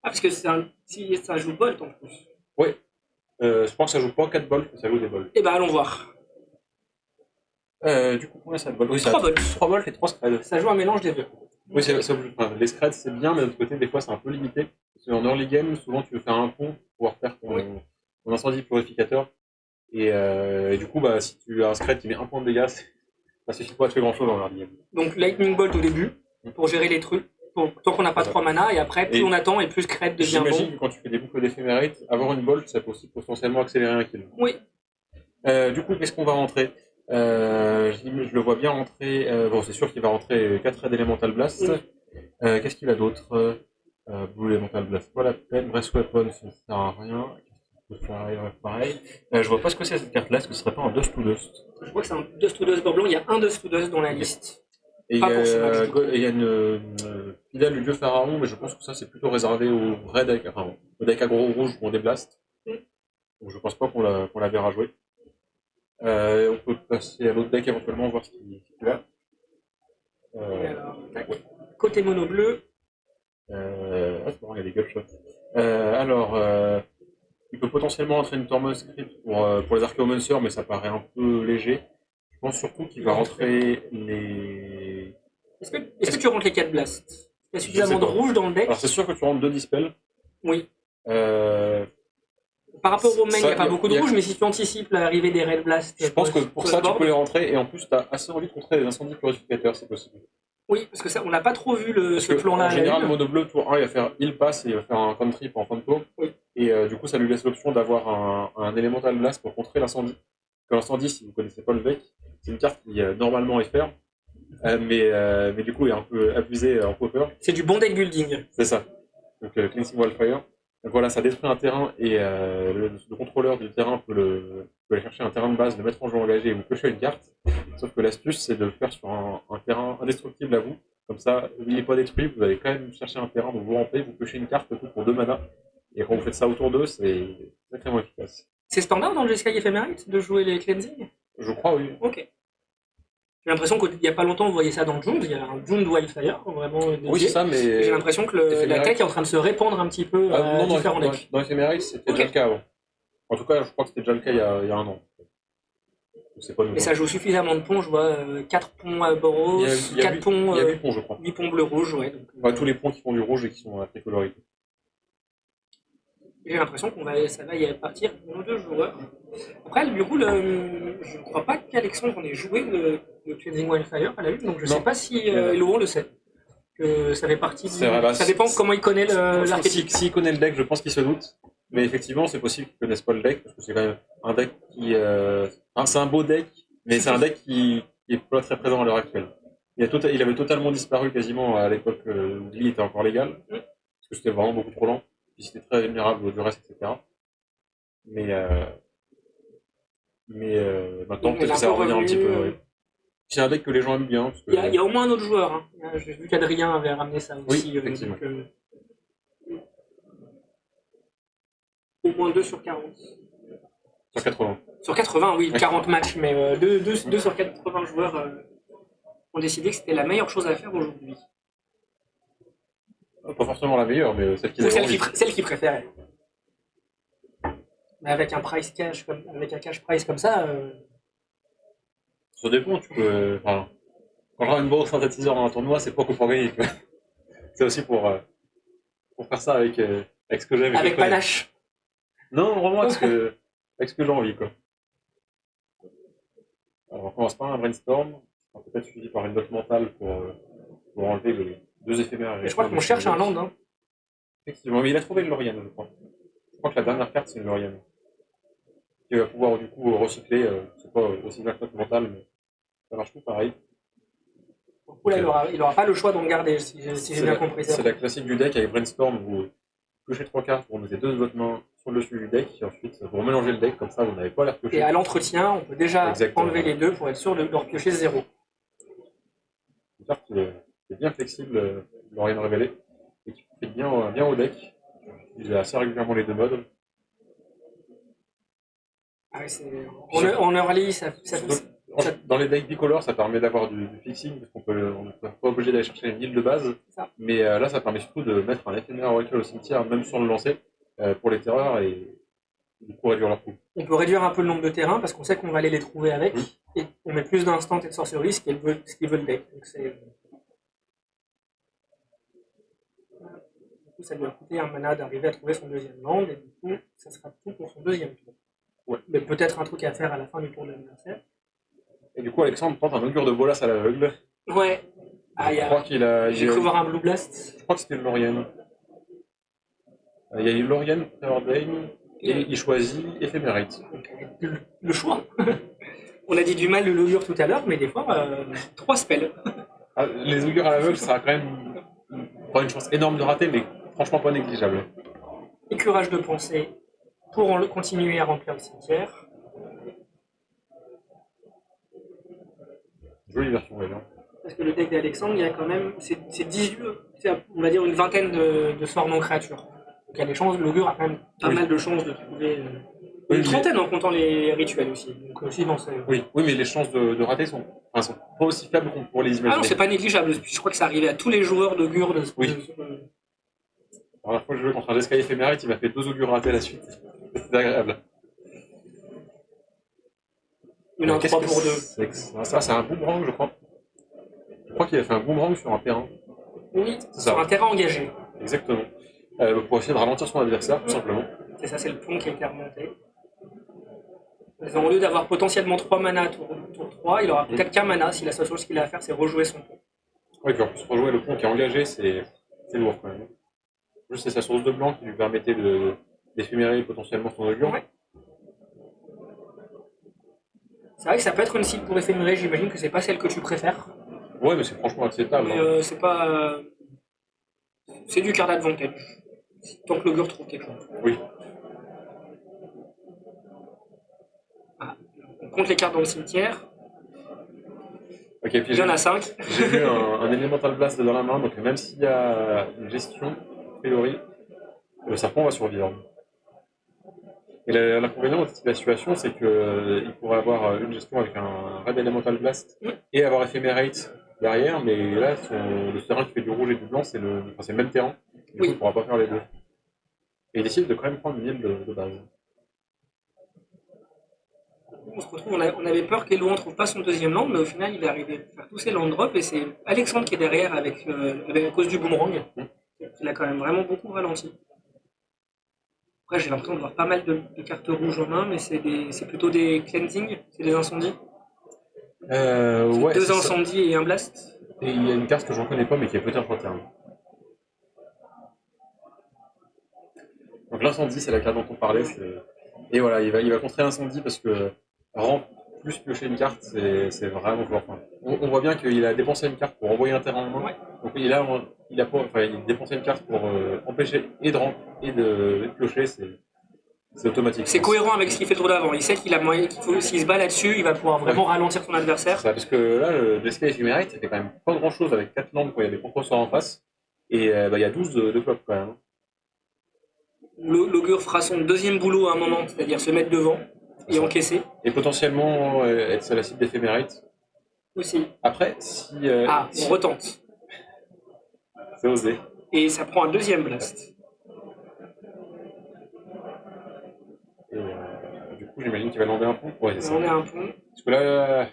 Parce que si ça joue bolt en plus. Oui. Je pense que ça joue pas 4 bolts, mais ça joue des bolts. Eh ben, allons voir. Du coup, combien ça de bolts? Oui, 3 bolts. 3 bolts et 3 screds. Ça joue un mélange des deux. Oui, les screds, c'est bien, mais de l'autre côté, des fois, c'est un peu limité. Parce qu'en early game, souvent, tu veux faire un pont pour pouvoir faire ton incendie purificateur. Et du coup, si tu as un scred qui met 1 point de dégâts, ça suffit pas à tuer grand chose en early game. Donc, Lightning Bolt au début, pour gérer les trucs. Tant qu'on n'a pas 3 mana, et après, plus on attend et plus Scred devient bon. J'imagine que quand tu fais des boucles d'éphémérite, avoir une bolt, ça peut aussi potentiellement accélérer un kill. Oui. Du coup, qu'est-ce qu'on va rentrer je le vois bien rentrer. Bon, c'est sûr qu'il va rentrer 4 Red Elemental Blast. Qu'est-ce qu'il a d'autre Blue Elemental Blast, pas la peine. Breath Weapon, ça ne sert à rien. Qu'est-ce que pareil. Je vois pas ce que c'est cette carte-là, est-ce que ce serait pas un Dust to Dust? Je crois que c'est un Dust to Dust blanc. Il y a un Dust to Dust dans la liste. Et il y Pas pour ce match, du coup. a une fidèle du dieu pharaon, mais je pense que ça c'est plutôt réservé au vrai deck, enfin au deck aggro rouge où on déblast. Donc je pense pas qu'on la verra jouer. On peut passer à l'autre deck éventuellement, voir ce qu'il y a. Et alors, tac. Ouais. Côté mono bleu, C'est marrant, il y a des gunshots. Il peut potentiellement entrer une Tormod Script pour les Archaeomancers, mais ça paraît un peu léger. Je pense surtout qu'il va rentrer les. est-ce que tu rentres les 4 blasts? Il y a suffisamment de pas. rouge dans le deck? Alors c'est sûr que tu rentres 2 dispels. Oui. Euh, Par rapport au main, il n'y a pas ça, beaucoup de rouge, mais si tu anticipes l'arrivée des Red Blast. Je pense que pour ça, tu peux les rentrer, et en plus, tu as assez envie de contrer les incendies purificateurs, c'est possible. Oui, parce que ça, on n'a pas trop vu ce Parce plan-là. en général, mono bleu, tour 1, il va faire heal pass et il va faire un country en fin de tour. Oui. Et du coup, ça lui laisse l'option d'avoir un Elemental Blast pour contrer l'incendie. L'incendie, si vous ne connaissez pas le deck, c'est une carte qui normalement est faire, mais du coup est un peu abusée en popper. C'est du bon deck building. C'est ça. Donc Cleansing Wildfire. Donc voilà, ça détruit un terrain et le contrôleur du terrain peut aller chercher un terrain de base, le mettre en jeu engagé et vous piocher une carte. Sauf que l'astuce, c'est de le faire sur un terrain indestructible à vous. Comme ça, il n'est pas détruit, vous allez quand même chercher un terrain, donc vous rampez, vous piochez une carte tout pour 2 mana. Et quand vous faites ça autour d'eux, c'est extrêmement efficace. C'est standard dans le Jeskai Ephemerate de jouer les cleansing? Je crois, oui. Ok. J'ai l'impression qu'il n'y a pas longtemps, vous voyez ça dans Jund, il y a un Jund Wildfire, vraiment dédié. Oui, c'est ça, mais. J'ai l'impression que la tech est en train de se répandre un petit peu à différents decks. Dans Ephemerate, c'était déjà le cas avant. En tout cas, je crois que c'était déjà le cas il y a un an. Pas mais ça joue suffisamment de ponts, je vois 4 ponts à Boros, 4 ponts. Il y a 8 ponts, je crois. 8 ponts bleu-rouge, ouais. Donc, tous les ponts qui font du rouge et qui sont très colorés. J'ai l'impression ça va y partir pour nos 2 joueurs. Après, le bureau, je ne crois pas qu'Alexandre en ait joué le Cleansing Wildfire à la une, donc je ne sais pas si Laurent le sait. Que ça fait partie du... Ça dépend comment il connaît l'archétype. S'il connaît le deck, je pense qu'il se doute. Mais effectivement, c'est possible qu'il ne connaisse pas le deck, parce que c'est quand même un deck qui... c'est un beau deck, mais c'est un deck qui n'est pas très présent à l'heure actuelle. Il avait totalement disparu quasiment à l'époque où Glee était encore légal, parce que c'était vraiment beaucoup trop lent, puis c'était très vulnérable au duress, etc. Mais maintenant, peut-être que ça va revenir un petit peu. Ouais. C'est un deck que les gens aiment bien. Parce que... il y a au moins un autre joueur. Hein. J'ai vu qu'Adrien avait ramené ça aussi. Oui, effectivement. Au moins 2 sur 40. Sur 80. Sur 80, oui, 40 matchs, mais 2 sur 80 joueurs ont décidé que c'était la meilleure chose à faire aujourd'hui. Pas forcément la meilleure, mais celle qu'ils préféraient. Mais avec un price cash, avec un cash price comme ça. Ça dépend, tu peux. Quand je rends une bourse synthétiseur dans un tournoi, c'est pas pour gagner. C'est aussi pour faire ça avec ce que j'aime. Avec panache. Non, vraiment avec ce que j'ai envie, quoi. Alors, on commence par un brainstorm. Peut-être suivi par une note mentale pour enlever les 2 éphémères. Je crois qu'on cherche un land. Hein. Effectivement, mais il a trouvé le Lorien, je crois. Je crois que la dernière carte, c'est une Lorien. Qui va pouvoir du coup recycler. C'est pas aussi bien que note mentale, mais ça marche tout pareil. Du coup, là, il n'aura pas le choix d'en garder, si j'ai bien compris ça. C'est la classique du deck avec brainstorm. Vous piocher 3 cartes, vous mettez 2 de votre main sur le dessus du deck, et ensuite vous remélangez le deck, comme ça vous n'avez pas à les repiocher. Et à l'entretien, on peut déjà enlever les 2 pour être sûr de leur piocher 0. Une carte qui est bien flexible, Lorien révélé, et qui fait bien au deck. Il a assez régulièrement les 2 modes. Ah oui, en early, dans les decks bicolores, ça permet d'avoir du fixing, parce qu'on n'est pas obligé d'aller chercher une île de base. Mais là, ça permet surtout de mettre un éphémère rituel au cimetière, même sans le lancer, pour les terreurs, et du coup réduire leur coût. On peut réduire un peu le nombre de terrains, parce qu'on sait qu'on va aller les trouver avec, et on met plus d'instant et de sorcerie, ce qu'il veut le deck. Donc du coup, ça lui a coûté un mana d'arriver à trouver son 2e land, et du coup, ça sera tout pour son 2e tour. Ouais. Mais peut-être un truc à faire à la fin du tour de l'adversaire. Et du coup, Alexandre tente un augure de Bolas à l'aveugle. Ouais. Je crois qu'il a. J'ai cru voir un Blue Blast. Je crois que c'était une Lorien. Il y a une Lorien Preordain et il choisit Ephemerate. Le choix. On a dit du mal de l'augure tout à l'heure, mais des fois, 3 spells. Les augures à l'aveugle, ça a quand même pas une chance énorme de rater, mais franchement pas négligeable. Écurage de pensée pour continuer à remplir le cimetière. Jolie version, ouais, bien. Parce que le deck d'Alexandre, il y a quand même. C'est 18, on va dire une vingtaine de sorts non créatures. Donc il y a des chances, l'augure a quand même pas mal de chances de trouver. Une trentaine en comptant les rituels aussi. Donc aussi dans ce... Oui, mais les chances de rater sont pas aussi faibles qu'on pourrait les imaginer. Ah non, c'est pas négligeable. Je crois que ça arrivait à tous les joueurs d'augure. Oui. Alors, la fois que je jouais contre un Jeskai éphémérite, il m'a fait 2 augures ratés à la suite. C'était agréable. Il y en a 3 pour 2. Ça, c'est un boomerang, je crois. Je crois qu'il a fait un boomerang sur un terrain. Oui, sur un terrain engagé. Exactement. Pour essayer de ralentir son adversaire, tout simplement. C'est ça, c'est le pont qui a été remonté. Au lieu d'avoir potentiellement 3 mana tour 3, il aura peut-être qu'un mana si la seule chose qu'il a à faire c'est rejouer son pont. Oui, puis en plus, rejouer le pont qui est engagé, c'est lourd quand même. Juste, c'est sa source de blanc qui lui permettait d'éphémérer potentiellement son augure. Ouais. C'est vrai que ça peut être une cible pour éphémérer, j'imagine que c'est pas celle que tu préfères. Ouais, mais c'est franchement acceptable. Mais c'est pas. C'est du card advantage. Tant que l'augure trouve quelque chose. Oui. Ah. On compte les cartes dans le cimetière. Ok, puis il y en a 5. J'ai vu un Elemental Blast dans la main, donc même s'il y a une gestion, a priori, le serpent va survivre. Et l'inconvénient de cette situation, c'est qu'il pourrait avoir une gestion avec un Red Elemental Blast et avoir Ephemerate derrière, mais là, le terrain qui fait du rouge et du blanc, c'est le même terrain. Du coup, il ne pourra pas faire les deux. Et il décide de quand même prendre une île de base. On se retrouve, on avait peur qu'Elouan ne trouve pas son deuxième land, mais au final, il est arrivé à faire tous ses land drops, et c'est Alexandre qui est derrière à cause du boomerang. Il a quand même vraiment beaucoup ralenti. Après, j'ai l'impression de voir pas mal de cartes rouges en main, mais c'est plutôt des cleansing, c'est des incendies. Ouais, 2 incendies et un blast. Et il y a une carte que je ne reconnais pas, mais qui est peut-être en terme. Donc l'incendie, c'est la carte dont on parlait. Et voilà, il va contrer l'incendie parce que plus piocher une carte, c'est vraiment fort. Enfin, on voit bien qu'il a dépensé une carte pour envoyer un terrain en main. Ouais. Donc il a dépensé une carte pour empêcher et de ramp et de piocher, c'est automatique. C'est cohérent avec ce qu'il fait le tour d'avant. Il sait qu'il a moyen, s'il se bat là-dessus, il va pouvoir vraiment ralentir son adversaire. Ça, parce que là, le Jeskai Ephemerate, ça fait quand même pas grand-chose avec 4 landes quand il y a des contre-sorts en face. Et il y a 12 de flop quand même. L'augure fera son deuxième boulot à un moment, c'est-à-dire se mettre devant et encaisser. Et potentiellement être la cible d'Ephemerate. Aussi. Après, si... on retente. C'est osé. Et ça prend un deuxième blast. Et du coup, j'imagine qu'il va lander un pont. Ouais, c'est ça. Lander un pont. Parce que là,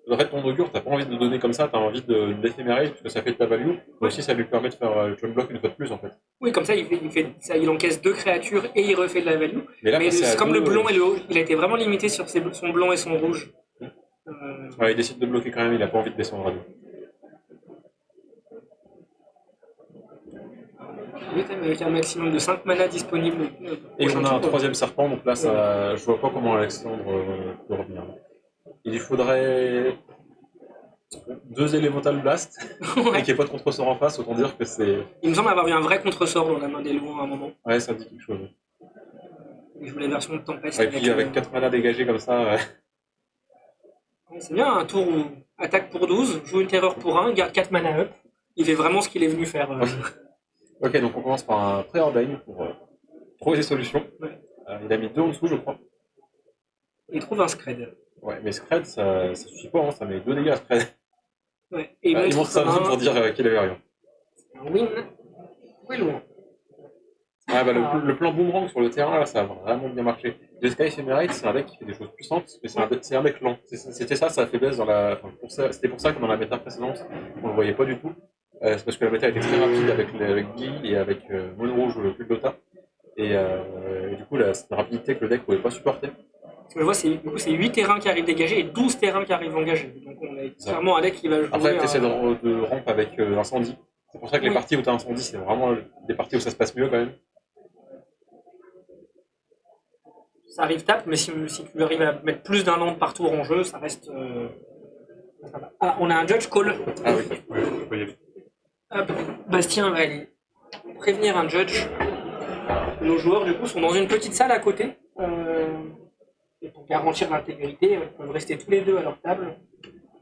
en fait, ton augure, t'as pas envie de le donner comme ça, t'as envie de l'éphémérer, parce que ça fait de ta value. Mais aussi, ça lui permet de faire le block une fois de plus, en fait. Oui, comme ça, il encaisse 2 créatures et il refait de la value. Mais comme le blond et le haut, il a été vraiment limité sur son blanc et son rouge. Ouais, il décide de bloquer quand même, il a pas envie de descendre à deux. Avec un maximum de 5 mana disponibles. Et on a un troisième serpent, donc là, je vois pas comment Alexandre peut revenir. Il lui faudrait 2 Elemental Blast, et qu'il n'y ait pas de contre-sort en face, autant dire que c'est... Il me semble avoir eu un vrai contre-sort dans la main d'Elouan à un moment. Ouais, ça dit quelque chose. Il joue la version de Tempest. Et puis avec 4 mana dégagés comme ça... C'est bien, un tour où attaque pour 12, joue une terreur pour 1, garde 4 mana up. Il fait vraiment ce qu'il est venu faire. Ok, donc on commence par un Preordain pour trouver des solutions. Ouais. Il a mis 2 en dessous, je crois. Il trouve un Scred. Ouais, mais Scred, ça suffit pas, hein, ça met 2 dégâts à Scred. Ouais. Et il montre sa vie pour dire qu'il avait rien. Un win. Oui, loin. Ah bah le plan boomerang sur le terrain, là, ça a vraiment bien marché. Jeskai Ephemerate, c'est un deck qui fait des choses puissantes, mais c'est un deck lent. C'était ça sa faiblesse dans la... C'était pour ça que dans la méta précédente, on le voyait pas du tout. C'est parce que la méta était très rapide avec Guy et avec Mono Rouge plus de Dota. Et du coup, c'est une rapidité que le deck pouvait pas supporter. Parce que je vois, c'est 8 terrains qui arrivent dégagés et 12 terrains qui arrivent engagés. Donc on a clairement un deck qui va jouer... Après, tu essaies de ramp avec incendie. C'est pour ça que les parties où tu as incendie, c'est vraiment des parties où ça se passe mieux quand même. Ça arrive tape, mais si tu arrives à mettre plus d'un land par tour en jeu, ça reste... Ah, on a un Judge Call. Ah oui, je peux y aller. Hop, Bastien va aller prévenir un judge. Nos joueurs, du coup, sont dans une petite salle à côté. Et pour garantir l'intégrité, ils peuvent rester tous les deux à leur table.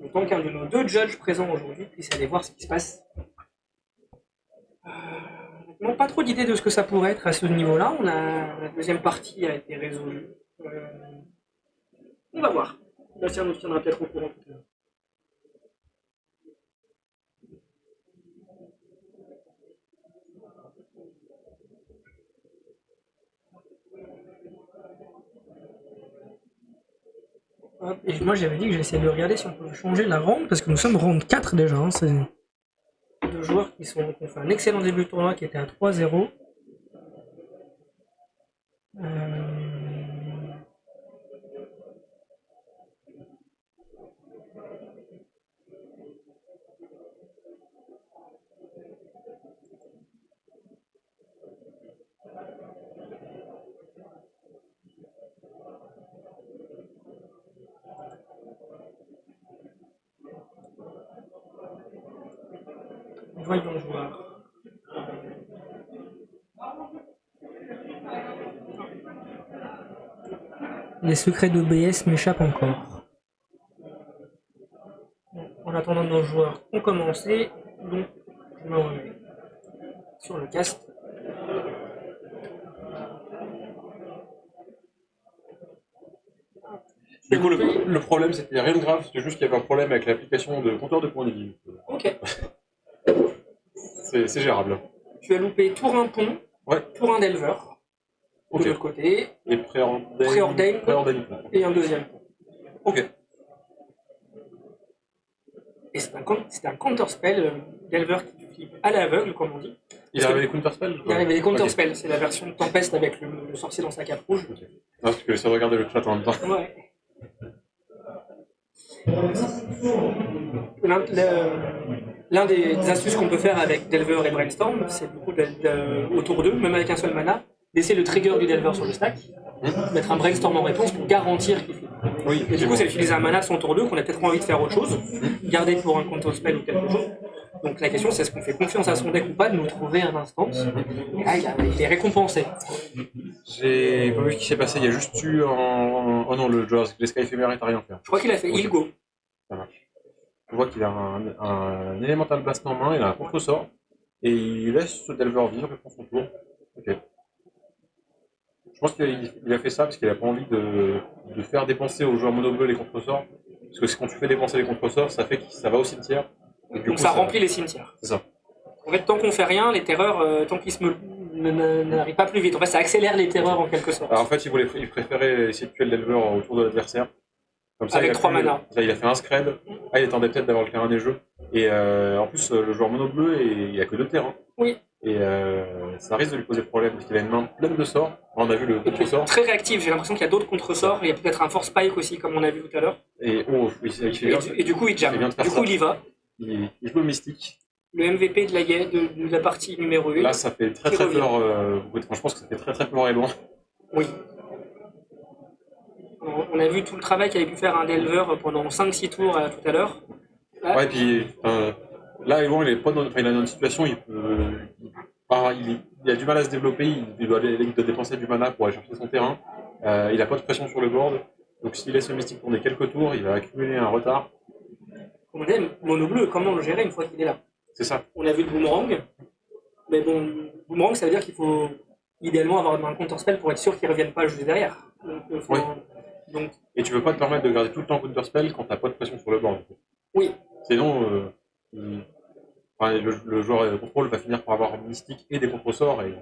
Le temps qu'un de nos deux judges présents aujourd'hui puisse aller voir ce qui se passe. Non, pas trop d'idées de ce que ça pourrait être à ce niveau-là. La deuxième partie a été résolue. On va voir. Bastien nous tiendra peut-être au courant tout à l'heure. Et moi j'avais dit que j'essayais de regarder si on pouvait changer la ronde, parce que nous sommes ronde 4 déjà. Hein, c'est deux joueurs qui ont fait un excellent début de tournoi qui était à 3-0. Voyons voir. Les secrets d'OBS m'échappent encore. En attendant, nos joueurs ont commencé, donc je me remets sur le cast. Du coup, le problème, c'était rien de grave, c'était juste qu'il y avait un problème avec l'application de compteur de points de vie. Ok. C'est gérable. Tu as loupé tour un pont, Ouais. tour un delver, Ok. de l'autre côté, Et préordain. et un deuxième pont. Ok. Et c'est un counterspell delver qui flippe à l'aveugle, comme on dit. Il arrivait des counterspells Il arrivait des counterspells, c'est la version de Tempest avec le sorcier dans sa cape rouge. Ok. Non, parce que ça regardait le chat en même temps. Ouais. L'un des astuces qu'on peut faire avec Delver et Brainstorm, c'est du coup au tour 2, même avec un seul mana, laisser le trigger du Delver sur le stack, mettre un Brainstorm en réponse pour garantir qu'il fait. Oui, Et du coup, c'est utiliser un mana de son tour 2 qu'on a peut-être envie de faire autre chose, garder pour un counter spell ou quelque chose. Donc la question, c'est est-ce qu'on fait confiance à son deck ou pas de nous trouver un instant. Et là, il est récompensé. J'ai pas vu ce qui s'est passé, il y a juste eu en. Oh non, le Jeskai éphémère est à rien faire. Je crois qu'il a fait Ok. Ilgo. Ça marche. Je vois qu'il a un Elemental Blast en main, il a un contre-sort, et il laisse ce Delver vivre et prend son tour. Ok. Je pense qu'il a fait ça parce qu'il a pas envie de faire dépenser aux joueurs mono-bleu les contre-sorts. Parce que quand tu fais dépenser les contre-sorts, ça fait que ça va au cimetière. Et du Donc coup, ça remplit les cimetières. C'est ça. En fait, tant qu'on fait rien, les terreurs, tant qu'ils n'arrivent pas plus vite. En fait, ça accélère les terreurs en quelque sorte. Alors en fait, il préférait essayer de tuer le Delver autour de l'adversaire. Comme ça, Avec 3 mana. Là, il a fait un scred. Ah, il attendait peut-être d'avoir le terrain des jeux. Et en plus, le joueur mono-bleu, il a que 2 terrains. Oui. Et ça risque de lui poser problème parce qu'il a une main pleine de sorts. On a vu le Et puis, contre-sort. très réactif, j'ai l'impression qu'il y a d'autres contre-sorts. Il y a peut-être un Force Spike aussi, comme on a vu tout à l'heure. Et oh, il fait bien. Et du coup, il jam. Du coup, il y va. Il joue le mystique. Le MVP de la partie numéro 1. Là, ça fait très très peur. Je pense que ça fait très très peur et loin. Oui. On a vu tout le travail qu'avait pu faire un Delver pendant 5-6 tours tout à l'heure. Là, Ouais, puis là, Elon, il est pas dans, il est dans une situation, il a du mal à se développer, il doit dépenser du mana pour aller chercher son terrain. Il a pas de pression sur le board, donc s'il laisse le mystique tourner quelques tours, il va accumuler un retard. comme on dit, mono bleu, comment le gérer une fois qu'il est là? C'est ça. On a vu le boomerang, mais bon, boomerang, ça veut dire qu'il faut idéalement avoir un counterspell pour être sûr qu'il ne revienne pas juste derrière. Oui. Donc, Et tu peux pas te permettre de garder tout le temps counterspell quand t'as pas de pression sur le board. oui. Sinon, le joueur contrôle va finir par avoir mystique et des contre-sorts et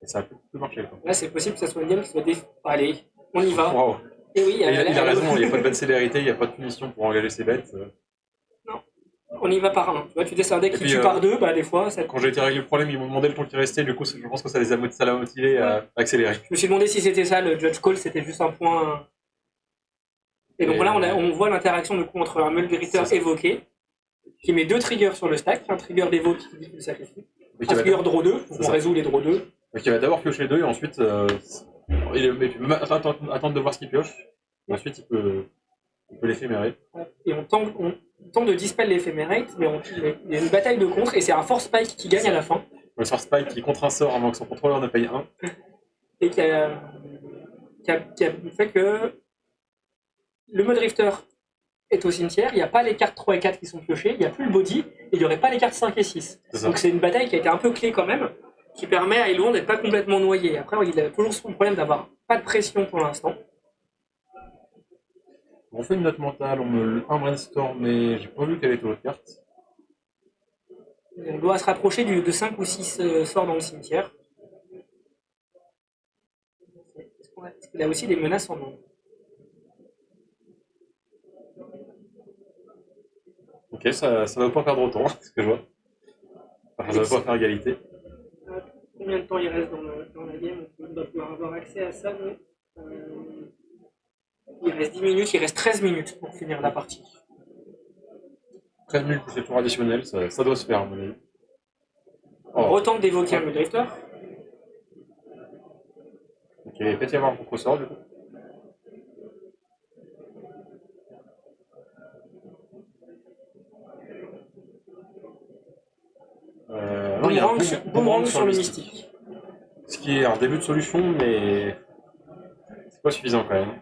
ça a plus marcher. Quoi. Là, c'est possible que ça soit une game qui soit Allez, on y va. Wow. Et oui, il a raison, il n'y a pas de bête célérité, il n'y a pas de punition pour engager ses bêtes. Non, on y va par un. Tu vois, tu dis c'est un deck qui tue par deux, bah des fois. Ça... Quand j'ai été régler le problème, ils m'ont demandé le temps qui restait, du coup, je pense que ça l'a motivé à accélérer. Je me suis demandé si c'était ça, le Judge Call, c'était juste un point. Et donc là, on voit l'interaction du coup entre un Mulgritter évoqué, qui met 2 triggers sur le stack, un trigger d'évoque qui dit qu'il sacrifie, un trigger draw 2, donc on résout les draw 2. Donc il va d'abord piocher 2 et ensuite attendre de voir ce qu'il pioche. Et ensuite il peut l'éphémérer. Et on tente de dispel l'éphémérate, mais il y a une bataille de contre et c'est un Force Spike qui gagne à la fin. Le sort Spike qui contre un sort avant que son contrôleur ne paye 1. et qui a fait que le mode Drifter est au cimetière, il n'y a pas les cartes 3 et 4 qui sont piochées, il n'y a plus le body, et il n'y aurait pas les cartes 5 et 6. Donc c'est une bataille qui a été un peu clé quand même, qui permet à Elouan d'être pas complètement noyé. Après, il a toujours son problème d'avoir pas de pression pour l'instant. On fait une note mentale, on me un brainstorm, mais j'ai pas vu quelle était l'autre carte. On doit se rapprocher de 5 ou 6 sorts dans le cimetière. Est-ce qu'il a aussi des menaces en nombre? Ok, ça va pas perdre autant, ce que je vois. Enfin, ça va pas faire égalité. Combien de temps il reste dans la game? On doit pouvoir avoir accès à ça. Il reste 10 minutes, il reste 13 minutes pour finir la partie. 13 minutes plus les tours additionnels, ça doit se faire, à mon avis. On retente d'évoquer un drifter. Ok, peut-être y avoir un contre-sort du coup. Non, il y a un boomerang sur le mystique. Ce qui est un début de solution, mais c'est pas suffisant quand même.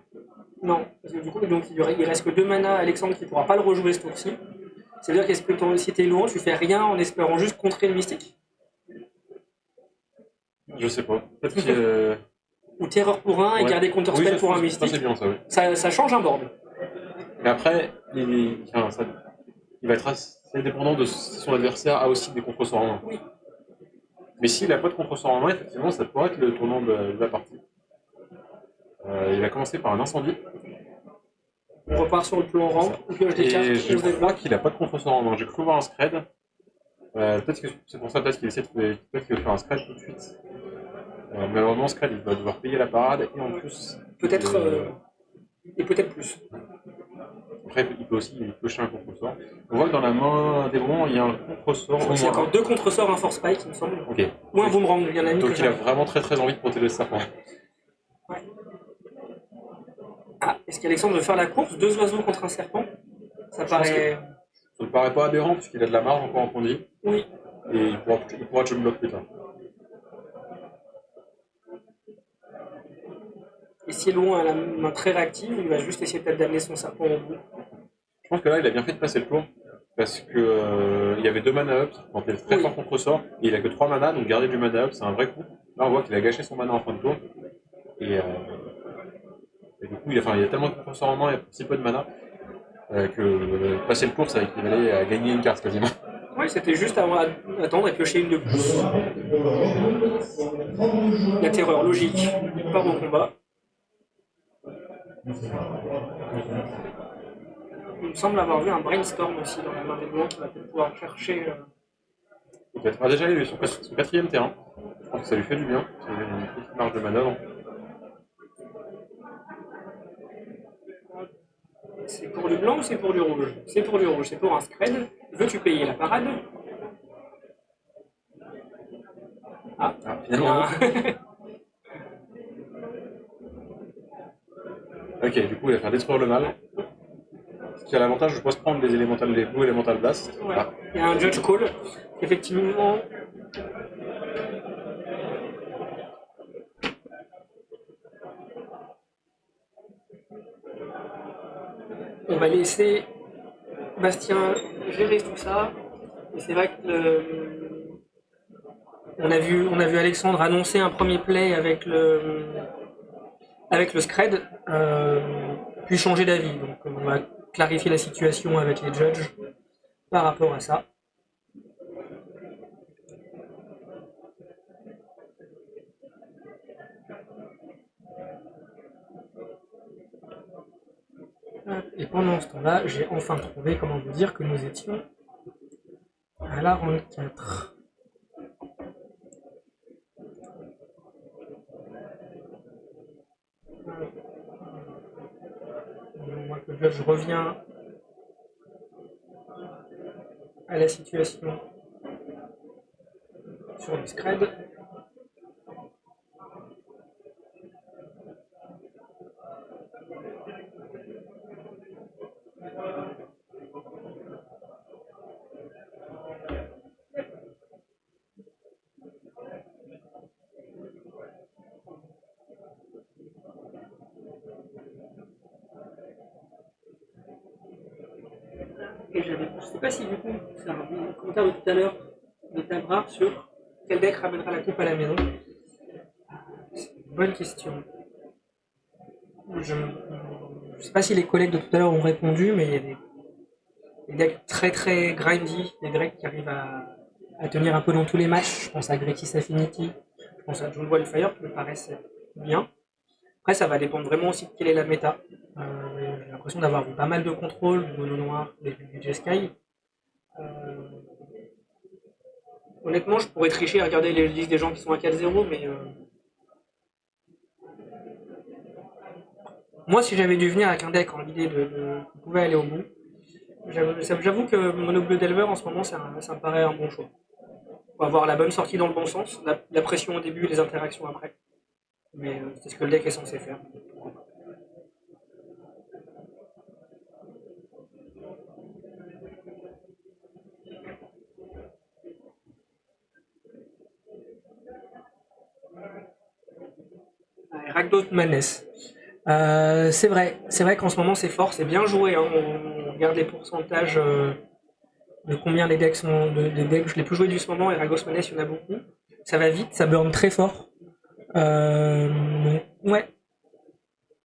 Non, parce que du coup, donc, il reste que 2 mana à Alexandre qui ne pourra pas le rejouer ce tour-ci. C'est-à-dire que si t'es lourd, tu fais rien en espérant juste contrer le mystique. Je sais pas. Peut-être que. Ou terreur pour un et garder counter spell pour un mystique. Ça, c'est bien ça, oui. Ça change un board. Mais après, il va être assez dépendant de si son adversaire a aussi des contre-sorts en main. Oui. Mais s'il n'a pas de contre-sort en main, effectivement, ça pourrait être le tournant de la partie. Il va commencer par un incendie. On repart sur le plan rampe, on pioche des cartes. Et je crois qu'il n'a pas de contre-sort en main. J'ai cru voir un scred. Peut-être que c'est pour ça qu'il essaie de peut-être qu'il veut faire un scred tout de suite. Malheureusement, scred, il va devoir payer la parade et en plus. Peut-être. Et peut-être plus. Après, il peut aussi piocher un contre-sort. On voit que dans la main des moments, il y a un contre-sort. Il y a encore 2 contre-sorts, un force spike, il me semble. Ok. Ou un boomerang, il y en a une. Donc il a vraiment très très envie de protéger le serpent. Ouais. Ah, est-ce qu'Alexandre veut faire la course? 2 oiseaux contre un serpent? Ça paraît. Ça me paraît pas aberrant puisqu'il a de la marge encore en conduit. Oui. Et il pourra jump block plus tard. Et si Elouan a la main très réactive, il va juste essayer peut-être d'amener son serpent au bout. Je pense que là, il a bien fait de passer le tour. Parce que il y avait 2 mana up, quand il est très fort contre sort, et il a que 3 mana, donc garder du mana up, c'est un vrai coup. Là, on voit qu'il a gâché son mana en fin de tour. Et du coup, il a tellement de contre sort en main, il a si peu de mana, que passer le tour, ça équivalait à gagner une carte quasiment. Oui, c'était juste à attendre et piocher une de plus. La terreur, logique, part au combat. Il me semble avoir vu un brainstorm aussi dans la main des blancs qui va peut-être pouvoir chercher. Peut-être. Ah, déjà, il est sur son 4ème terrain. Je pense que ça lui fait du bien. C'est une petite marge de manœuvre. C'est pour du blanc ou c'est pour du rouge? C'est pour du rouge, c'est pour un scred. Veux-tu payer la parade? Ah, finalement. Ok, du coup, il va faire détruire le mal. Ce qui a l'avantage, je pense, prendre les Blue Elemental Blast. Ouais. Il y a un Judge Call. Effectivement. On va laisser Bastien gérer tout ça. Et c'est vrai que on a vu Alexandre annoncer un premier play avec le scred, puis changer d'avis. Donc on va clarifier la situation avec les judges par rapport à ça. Et pendant ce temps-là, j'ai enfin trouvé comment vous dire que nous étions à la ronde 4. On voit que le judge revient à la situation sur le scred. pas si du coup, c'est un commentaire de tout à l'heure de Tabrard sur quel deck ramènera la coupe à la maison. C'est une bonne question. Je ne sais pas si les collègues de tout à l'heure ont répondu, mais il y a des decks très très grindy, des decks qui arrivent à tenir un peu dans tous les matchs. Je pense à Gretis Affinity, je pense à John Wildfire qui me paraissent bien. Après, ça va dépendre vraiment aussi de quelle est la méta. J'ai l'impression d'avoir vu pas mal de contrôles, du mono noir, du Jeskai. Honnêtement, je pourrais tricher et regarder les listes des gens qui sont à 4-0, mais moi, si j'avais dû venir avec un deck en l'idée qu'on pouvait aller au bout, j'avoue que Mono Bleu Delver en ce moment, ça me paraît un bon choix. Faut avoir la bonne sortie dans le bon sens, la pression au début et les interactions après. Mais c'est ce que le deck est censé faire. Rakdos Madness. C'est vrai qu'en ce moment c'est fort, c'est bien joué. Hein. On regarde les pourcentages de combien les decks sont des decks les plus joués du ce moment et Rakdos Madness il y en a beaucoup. Ça va vite, ça burn très fort. Ouais.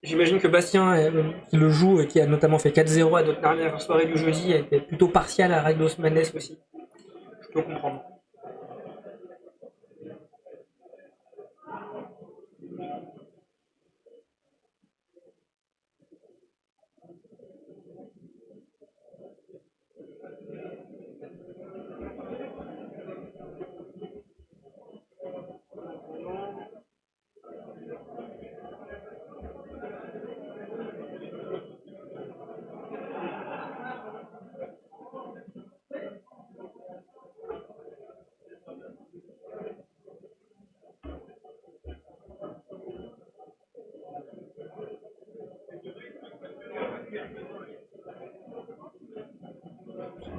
J'imagine que Bastien, qui le joue et qui a notamment fait 4-0 à notre dernière soirée du jeudi, a été plutôt partial à Rakdos Madness aussi. Je peux comprendre.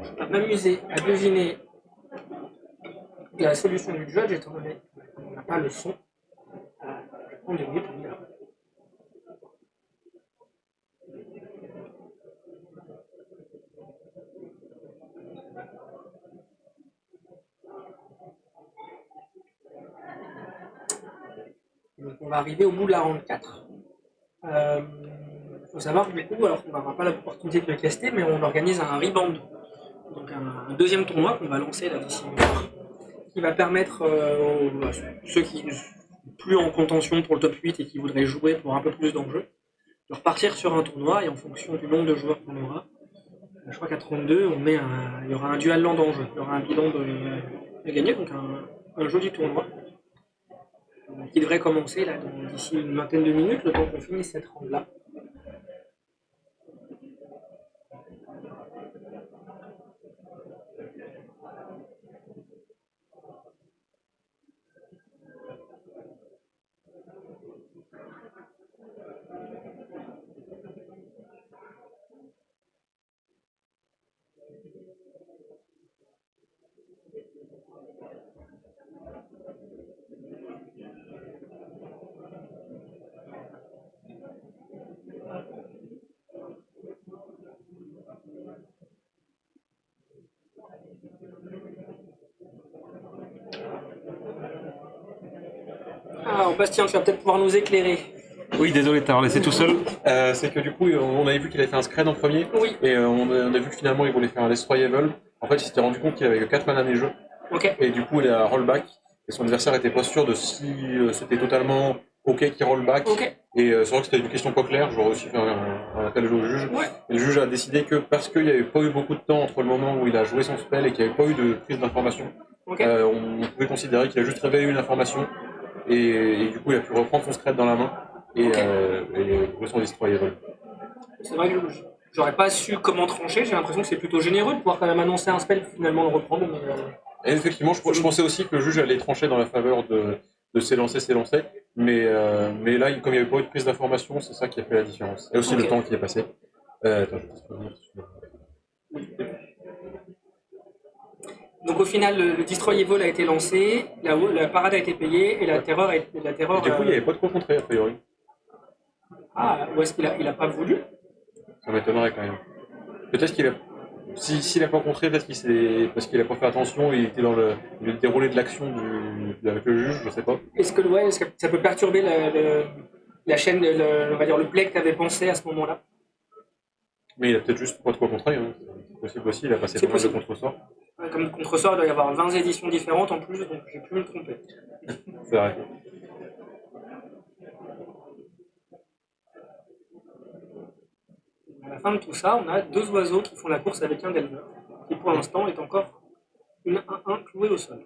Je vais m'amuser à deviner la solution du judge étant donné qu'on n'a pas le son. Je vais prendre des minutes pour lire. Donc on va arriver au bout de la ronde 4. Il faut savoir que du coup, alors qu'on n'aura pas l'opportunité de le tester, mais on organise un rebound. Donc un deuxième tournoi qu'on va lancer là d'ici une heure, qui va permettre à ceux qui ne sont plus en contention pour le top 8 et qui voudraient jouer pour un peu plus d'enjeux, de repartir sur un tournoi et en fonction du nombre de joueurs qu'on aura, je crois qu'à 32, il y aura un dual land en jeu, il y aura un bilan de gagner, donc un joli tournoi qui devrait commencer là d'ici une vingtaine de minutes, le temps qu'on finisse cette ronde là. Alors Bastien, tu vas peut-être pouvoir nous éclairer. Oui, désolé de t'avoir laissé tout seul. C'est que du coup, on avait vu qu'il avait fait un scred en premier. Oui. Et on a vu que finalement, il voulait faire un Destroyable. En fait, il s'était rendu compte qu'il avait que 4 mana dans les jeux. Ok. Et du coup, il a rollback. Et son adversaire était pas sûr de si c'était totalement OK qu'il rollback. Ok. Et c'est vrai que c'était une question pas claire. J'aurais aussi fait un appel au juge. Ouais. Et le juge a décidé que parce qu'il n'y avait pas eu beaucoup de temps entre le moment où il a joué son spell et qu'il n'y avait pas eu de prise d'information, Ok. on pouvait considérer qu'il a juste révélé une information. Et du coup, il a pu reprendre son scred dans la main et jouer son Destroyable. C'est vrai que j'aurais pas su comment trancher, j'ai l'impression que c'est plutôt généreux de pouvoir quand même annoncer un spell finalement le reprendre. Mais, Et effectivement, je pensais aussi que le juge allait trancher dans la faveur de s'élancer. Mais là, comme il n'y avait pas eu de prise d'information, c'est ça qui a fait la différence. Et aussi le temps qui est passé. Attends, je vais te donc au final, le Destroy Evil a été lancé, la parade a été payée et la terreur a été. du coup, il n'y avait pas de co-contré, a priori. Ah, ou est-ce qu'il a pas voulu? Ça m'étonnerait quand même. Peut-être qu'il a. S'il a pas contré, peut-être parce qu'il a pas fait attention, il était dans le déroulé de l'action avec le juge, je sais pas. Est-ce que ça peut perturber la chaîne, on va dire le play que tu avais pensé à ce moment-là? Mais il a peut-être juste pas de quoi contrer, hein. C'est possible aussi, il a passé C'est pas mal de possible. contre-sorts. Comme contresort, il doit y avoir 20 éditions différentes en plus, donc j'ai pu me tromper. C'est vrai. À la fin de tout ça, on a deux oiseaux qui font la course avec un Delver, qui pour l'instant est encore une 1-1 clouée au sol.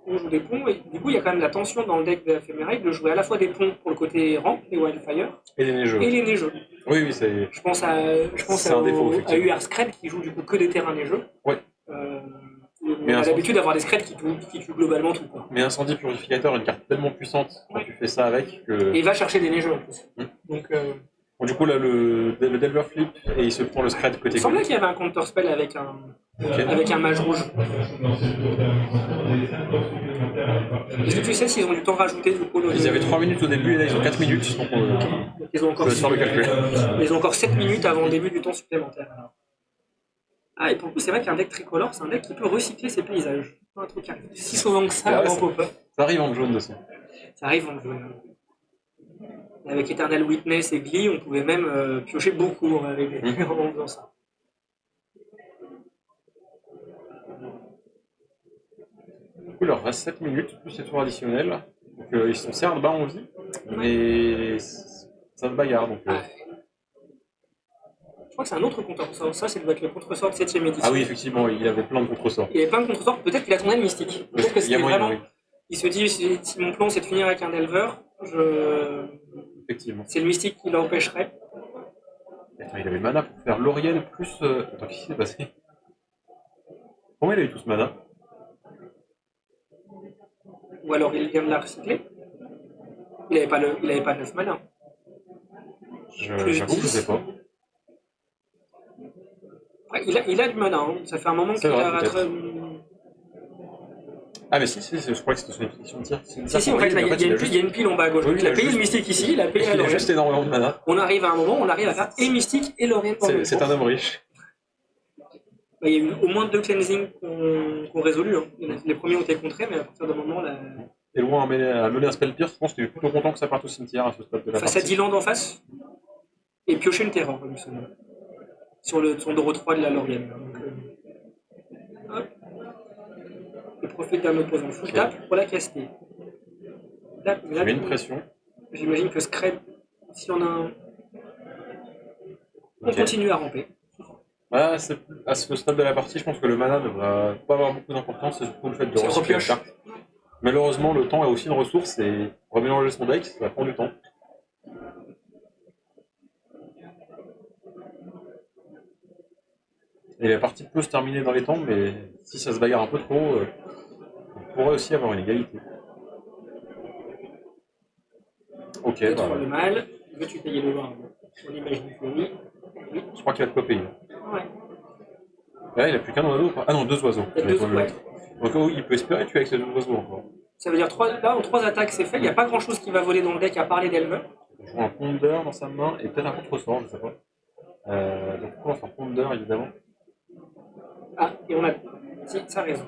On joue des ponts, et du coup il y a quand même la tension dans le deck de l'éphéméride de jouer à la fois des ponts pour le côté ramp, les Wildfire, Et les neigeux. et les neigeux. Oui, oui, c'est. Je pense C'est un défaut, à effectivement. UR Scred qui joue du coup que des terrains neigeux. Ouais. On a l'habitude d'avoir des Scred qui tuent globalement tout. Quoi. Mais Incendie Purificateur, une carte tellement puissante quand tu fais ça avec que. Et il va chercher des neigeux en plus. Donc, Bon, du coup, là, le Delver flip et il se prend le scred côté. il me semblait qu'il y avait un counter spell avec un mage rouge. Est-ce que tu sais s'ils ont du temps rajouté du coup Ils avaient 3 minutes au début et là ils ont 4 minutes. Donc ils ont encore je vais faire le calcul. Ils ont encore 7 minutes avant le début du temps supplémentaire. Alors. Ah, et pour le coup, c'est vrai qu'un deck tricolore, c'est un deck qui peut recycler ses paysages. Pas un truc qui arrive si souvent que ça avant Popper. Ça arrive en jaune aussi. Ça arrive en jaune. Avec Eternal Witness et Glee, on pouvait même piocher beaucoup en faisant ça. Du coup, il leur reste 7 minutes, plus les tours additionnels. Donc ils sont certes bas en vie, mais ça se bagarre. Donc, Je crois que c'est un autre contre-sort. Ça doit être le contre-sort de 7ème édition. Ah oui, effectivement, il avait plein de contre-sorts. Il avait plein de contre-sorts. Peut-être qu'il a tourné le mystique. Peut-être que c'était vraiment. Oui. Il se dit si mon plan c'est de finir avec un Delver, Effectivement. c'est le mystique qui l'empêcherait. Attends, il avait le mana pour faire Lauriel plus. Attends, qu'est-ce qui s'est passé? Comment il a eu tout ce mana? Ou alors il vient de la recycler. Il avait pas 9 mana. J'avoue que je sais pas. Ouais, il a du mana. Hein. Ça fait un moment qu'il a rattrapé. Ah mais si, je crois que c'était son édition de tir. Si, en fait, là, il y a une pile en bas à gauche. Il a payé le mystique ici, il a payé Il a juste énormément de mana. On arrive à un moment, on arrive à faire et mystique et Lorient. C'est un homme riche. Bah, il y a eu au moins 2 cleansings qu'on résolu. Hein. Les premiers ont été contrés, mais à partir d'un moment, là. Et loin à mener un spell pierce, je pense que tu es plutôt content que ça parte au cimetière à ce stade de la partie. Face à Dylan en face, et piocher une terreur, comme ça. Sur son Doro 3 de la Lorient. Hop. Et profite d'un opposant full tap pour la caster. Tu mets une pression. J'imagine que Scred, si on a un. On continue à ramper. Ah, à ce stade de la partie, je pense que le mana ne va pas avoir beaucoup d'importance, c'est surtout le fait de recycler la carte. Malheureusement, le temps est aussi une ressource et remélanger son deck, ça prend du temps. Et la partie peut se terminer dans les temps, mais si ça se bagarre un peu trop, on pourrait aussi avoir une égalité. Ok, bah. Le mal, veux-tu payer le loin? On imagine que oui. Je crois qu'il a de quoi payer. Ouais. Là, il a plus qu'un oiseau. Ah non, 2 oiseaux. Il y a 2 oiseaux. Donc oui, il peut espérer tuer avec ces 2 oiseaux encore. Ça veut dire là, en 3 attaques, c'est fait. Il n'y a pas grand chose qui va voler dans le deck à part les Delver. Il joue un Ponder dans sa main et peut-être un contre-sort, je sais pas. Donc on va faire Ponder évidemment. Ah, et on a. Si, ça a raison.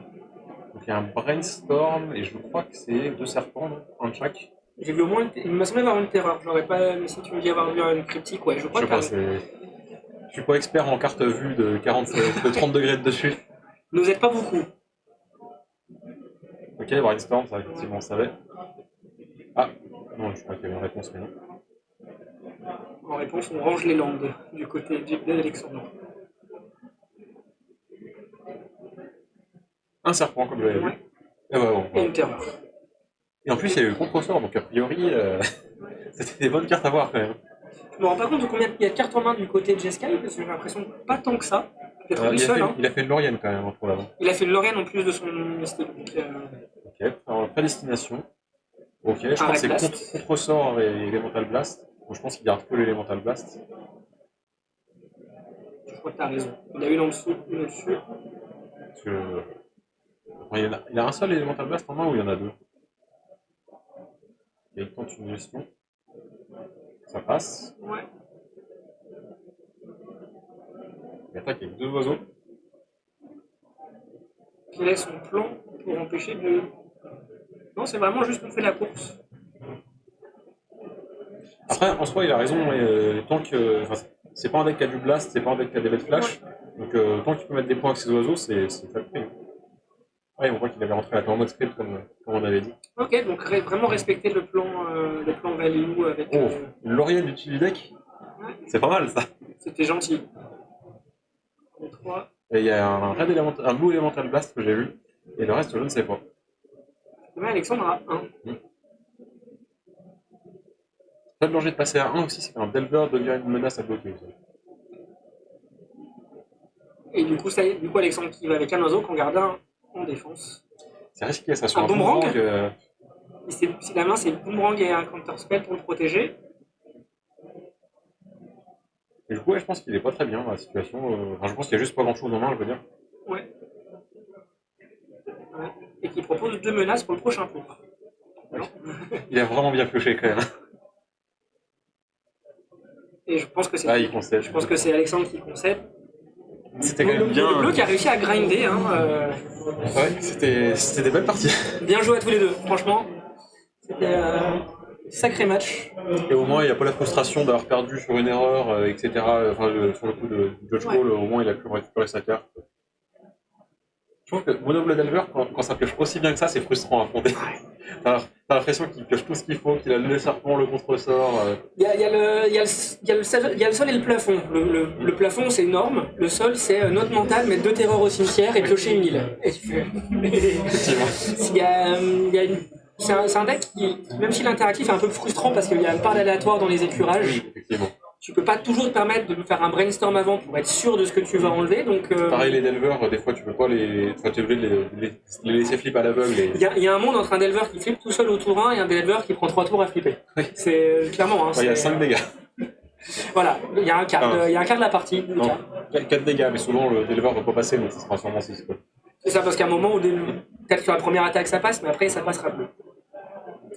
Donc il y a un Brainstorm et je crois que c'est 2 serpents, un de chaque. J'ai vu au moins. Il m'a semblé avoir une terreur. J'aurais pas. Mais si tu me dis avoir vu une cryptique, ouais, je crois que. Je suis pas expert en carte vue de 30 degrés de dessus. Nous aide pas beaucoup. Ok, Brainstorm, ça effectivement on savait. Ah, non, je crois qu'il y avait une réponse, mais non. En réponse, on range les landes du côté d'Alexandre. Un serpent, comme je l'avais vu. Ouais. Et une terreur. Et en plus, il y a eu le contre-sort, donc a priori, c'était des bonnes cartes à voir quand même. Je me rends pas compte de combien il y a de cartes en main du côté de Jeskai, parce que j'ai l'impression pas tant que ça. Peut-être une seule. Il a fait une Lorien quand même, pour l'avant. Il a fait une Lorien en plus de son mystique. Ok, alors prédestination. Ok, je crois que c'est contre-sort et Elemental Blast. Donc je pense qu'il garde que l'Elemental Blast. Je crois que t'as raison. Il a une en dessous, une au-dessus. Parce que... il a un seul Elemental Blast en main ou il y en a 2? Il tente une gestion. Ça passe. Ouais. Il attaque avec 2 oiseaux. Quel est son plan pour empêcher de... Non, c'est vraiment juste qu'on fait la course. Après, en soi, il a raison, tant que. Enfin, c'est pas un deck qui a du blast, c'est pas un deck qui a des bêtes flash. Donc, tant qu'il peut mettre des points avec ses oiseaux, c'est fait. Ouais, on voit qu'il avait rentré en mode script, comme on avait dit. Ok, donc vraiment respecter le plan value avec... Oh, une laurienne du dessus du deck. C'est pas mal, ça. C'était gentil. Les 3. Et il y a un blue elemental blast que j'ai vu, et le reste, je ne sais pas. Demain, Alexandre a 1. Pas de danger de passer à 1 aussi, c'est qu'un Delver devient une menace à bloquer. Et du coup, Alexandre qui va avec un oiseau qu'on garde un en défense. C'est risqué, ça soit un boomerang. Si la main, c'est boomerang et un counter spell pour le protéger. Et du coup, ouais, je pense qu'il est pas très bien dans la situation. Enfin, je pense qu'il y a juste pas grand chose en main, je veux dire. Ouais. Et qui propose 2 menaces pour le prochain tour. Il a vraiment bien pioché quand même. Et je pense que c'est. Il concède. Je pense que c'est Alexandre qui concède. C'était quand même bien. Le bleu qui a réussi à grinder. Ouais, c'était des belles parties. Bien joué à tous les deux, franchement. C'était sacré match. Et au moins, il n'y a pas la frustration d'avoir perdu sur une erreur, etc. Enfin, sur le coup de Judge Call, au moins, il a pu récupérer sa carte. Je trouve que Mono Blood Delver, quand ça pioche aussi bien que ça, c'est frustrant à affronter. T'as l'impression qu'il pioche tout ce qu'il faut, qu'il a le serpent, le contre-sort. Il y a le sol et le plafond. Le plafond, c'est énorme. Le sol, c'est note mentale, mettre 2 terreurs au cimetière et piocher une île. C'est un deck qui, même si l'interactif est un peu frustrant parce qu'il y a une part d'aléatoire dans les écurages, Oui, effectivement. Tu peux pas toujours te permettre de faire un brainstorm avant pour être sûr de ce que tu vas enlever. Donc, pareil, les Delvers, des fois, tu peux pas les. Enfin, tu es obligé de les laisser flipper à l'aveugle. Il y a un monde entre un Delver qui flippe tout seul au tour 1 et un Delver qui prend 3 tours à flipper. Oui. C'est clairement. Il y a 5 dégâts. Voilà, il y a un quart de la partie. Non, 4 dégâts, mais souvent le Delver va pas passer, donc ça sera sûrement 6. C'est ça, parce qu'à un moment, peut-être sur la première attaque ça passe, mais après ça passera plus.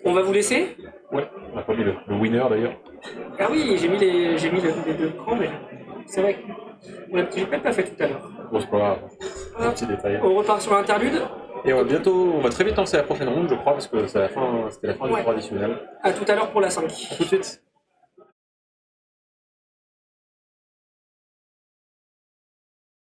On va vous laisser. Ouais, on n'a pas mis le winner d'ailleurs. Ah oui, j'ai mis les 2 crans, mais c'est vrai que j'ai peut-être pas fait tout à l'heure. Bon, c'est pas grave, un petit détail. On repart sur l'interlude. Et on va très vite lancer la prochaine ronde, je crois, parce que c'était la fin du tour additionnel. A tout à l'heure pour la 5. A tout de suite.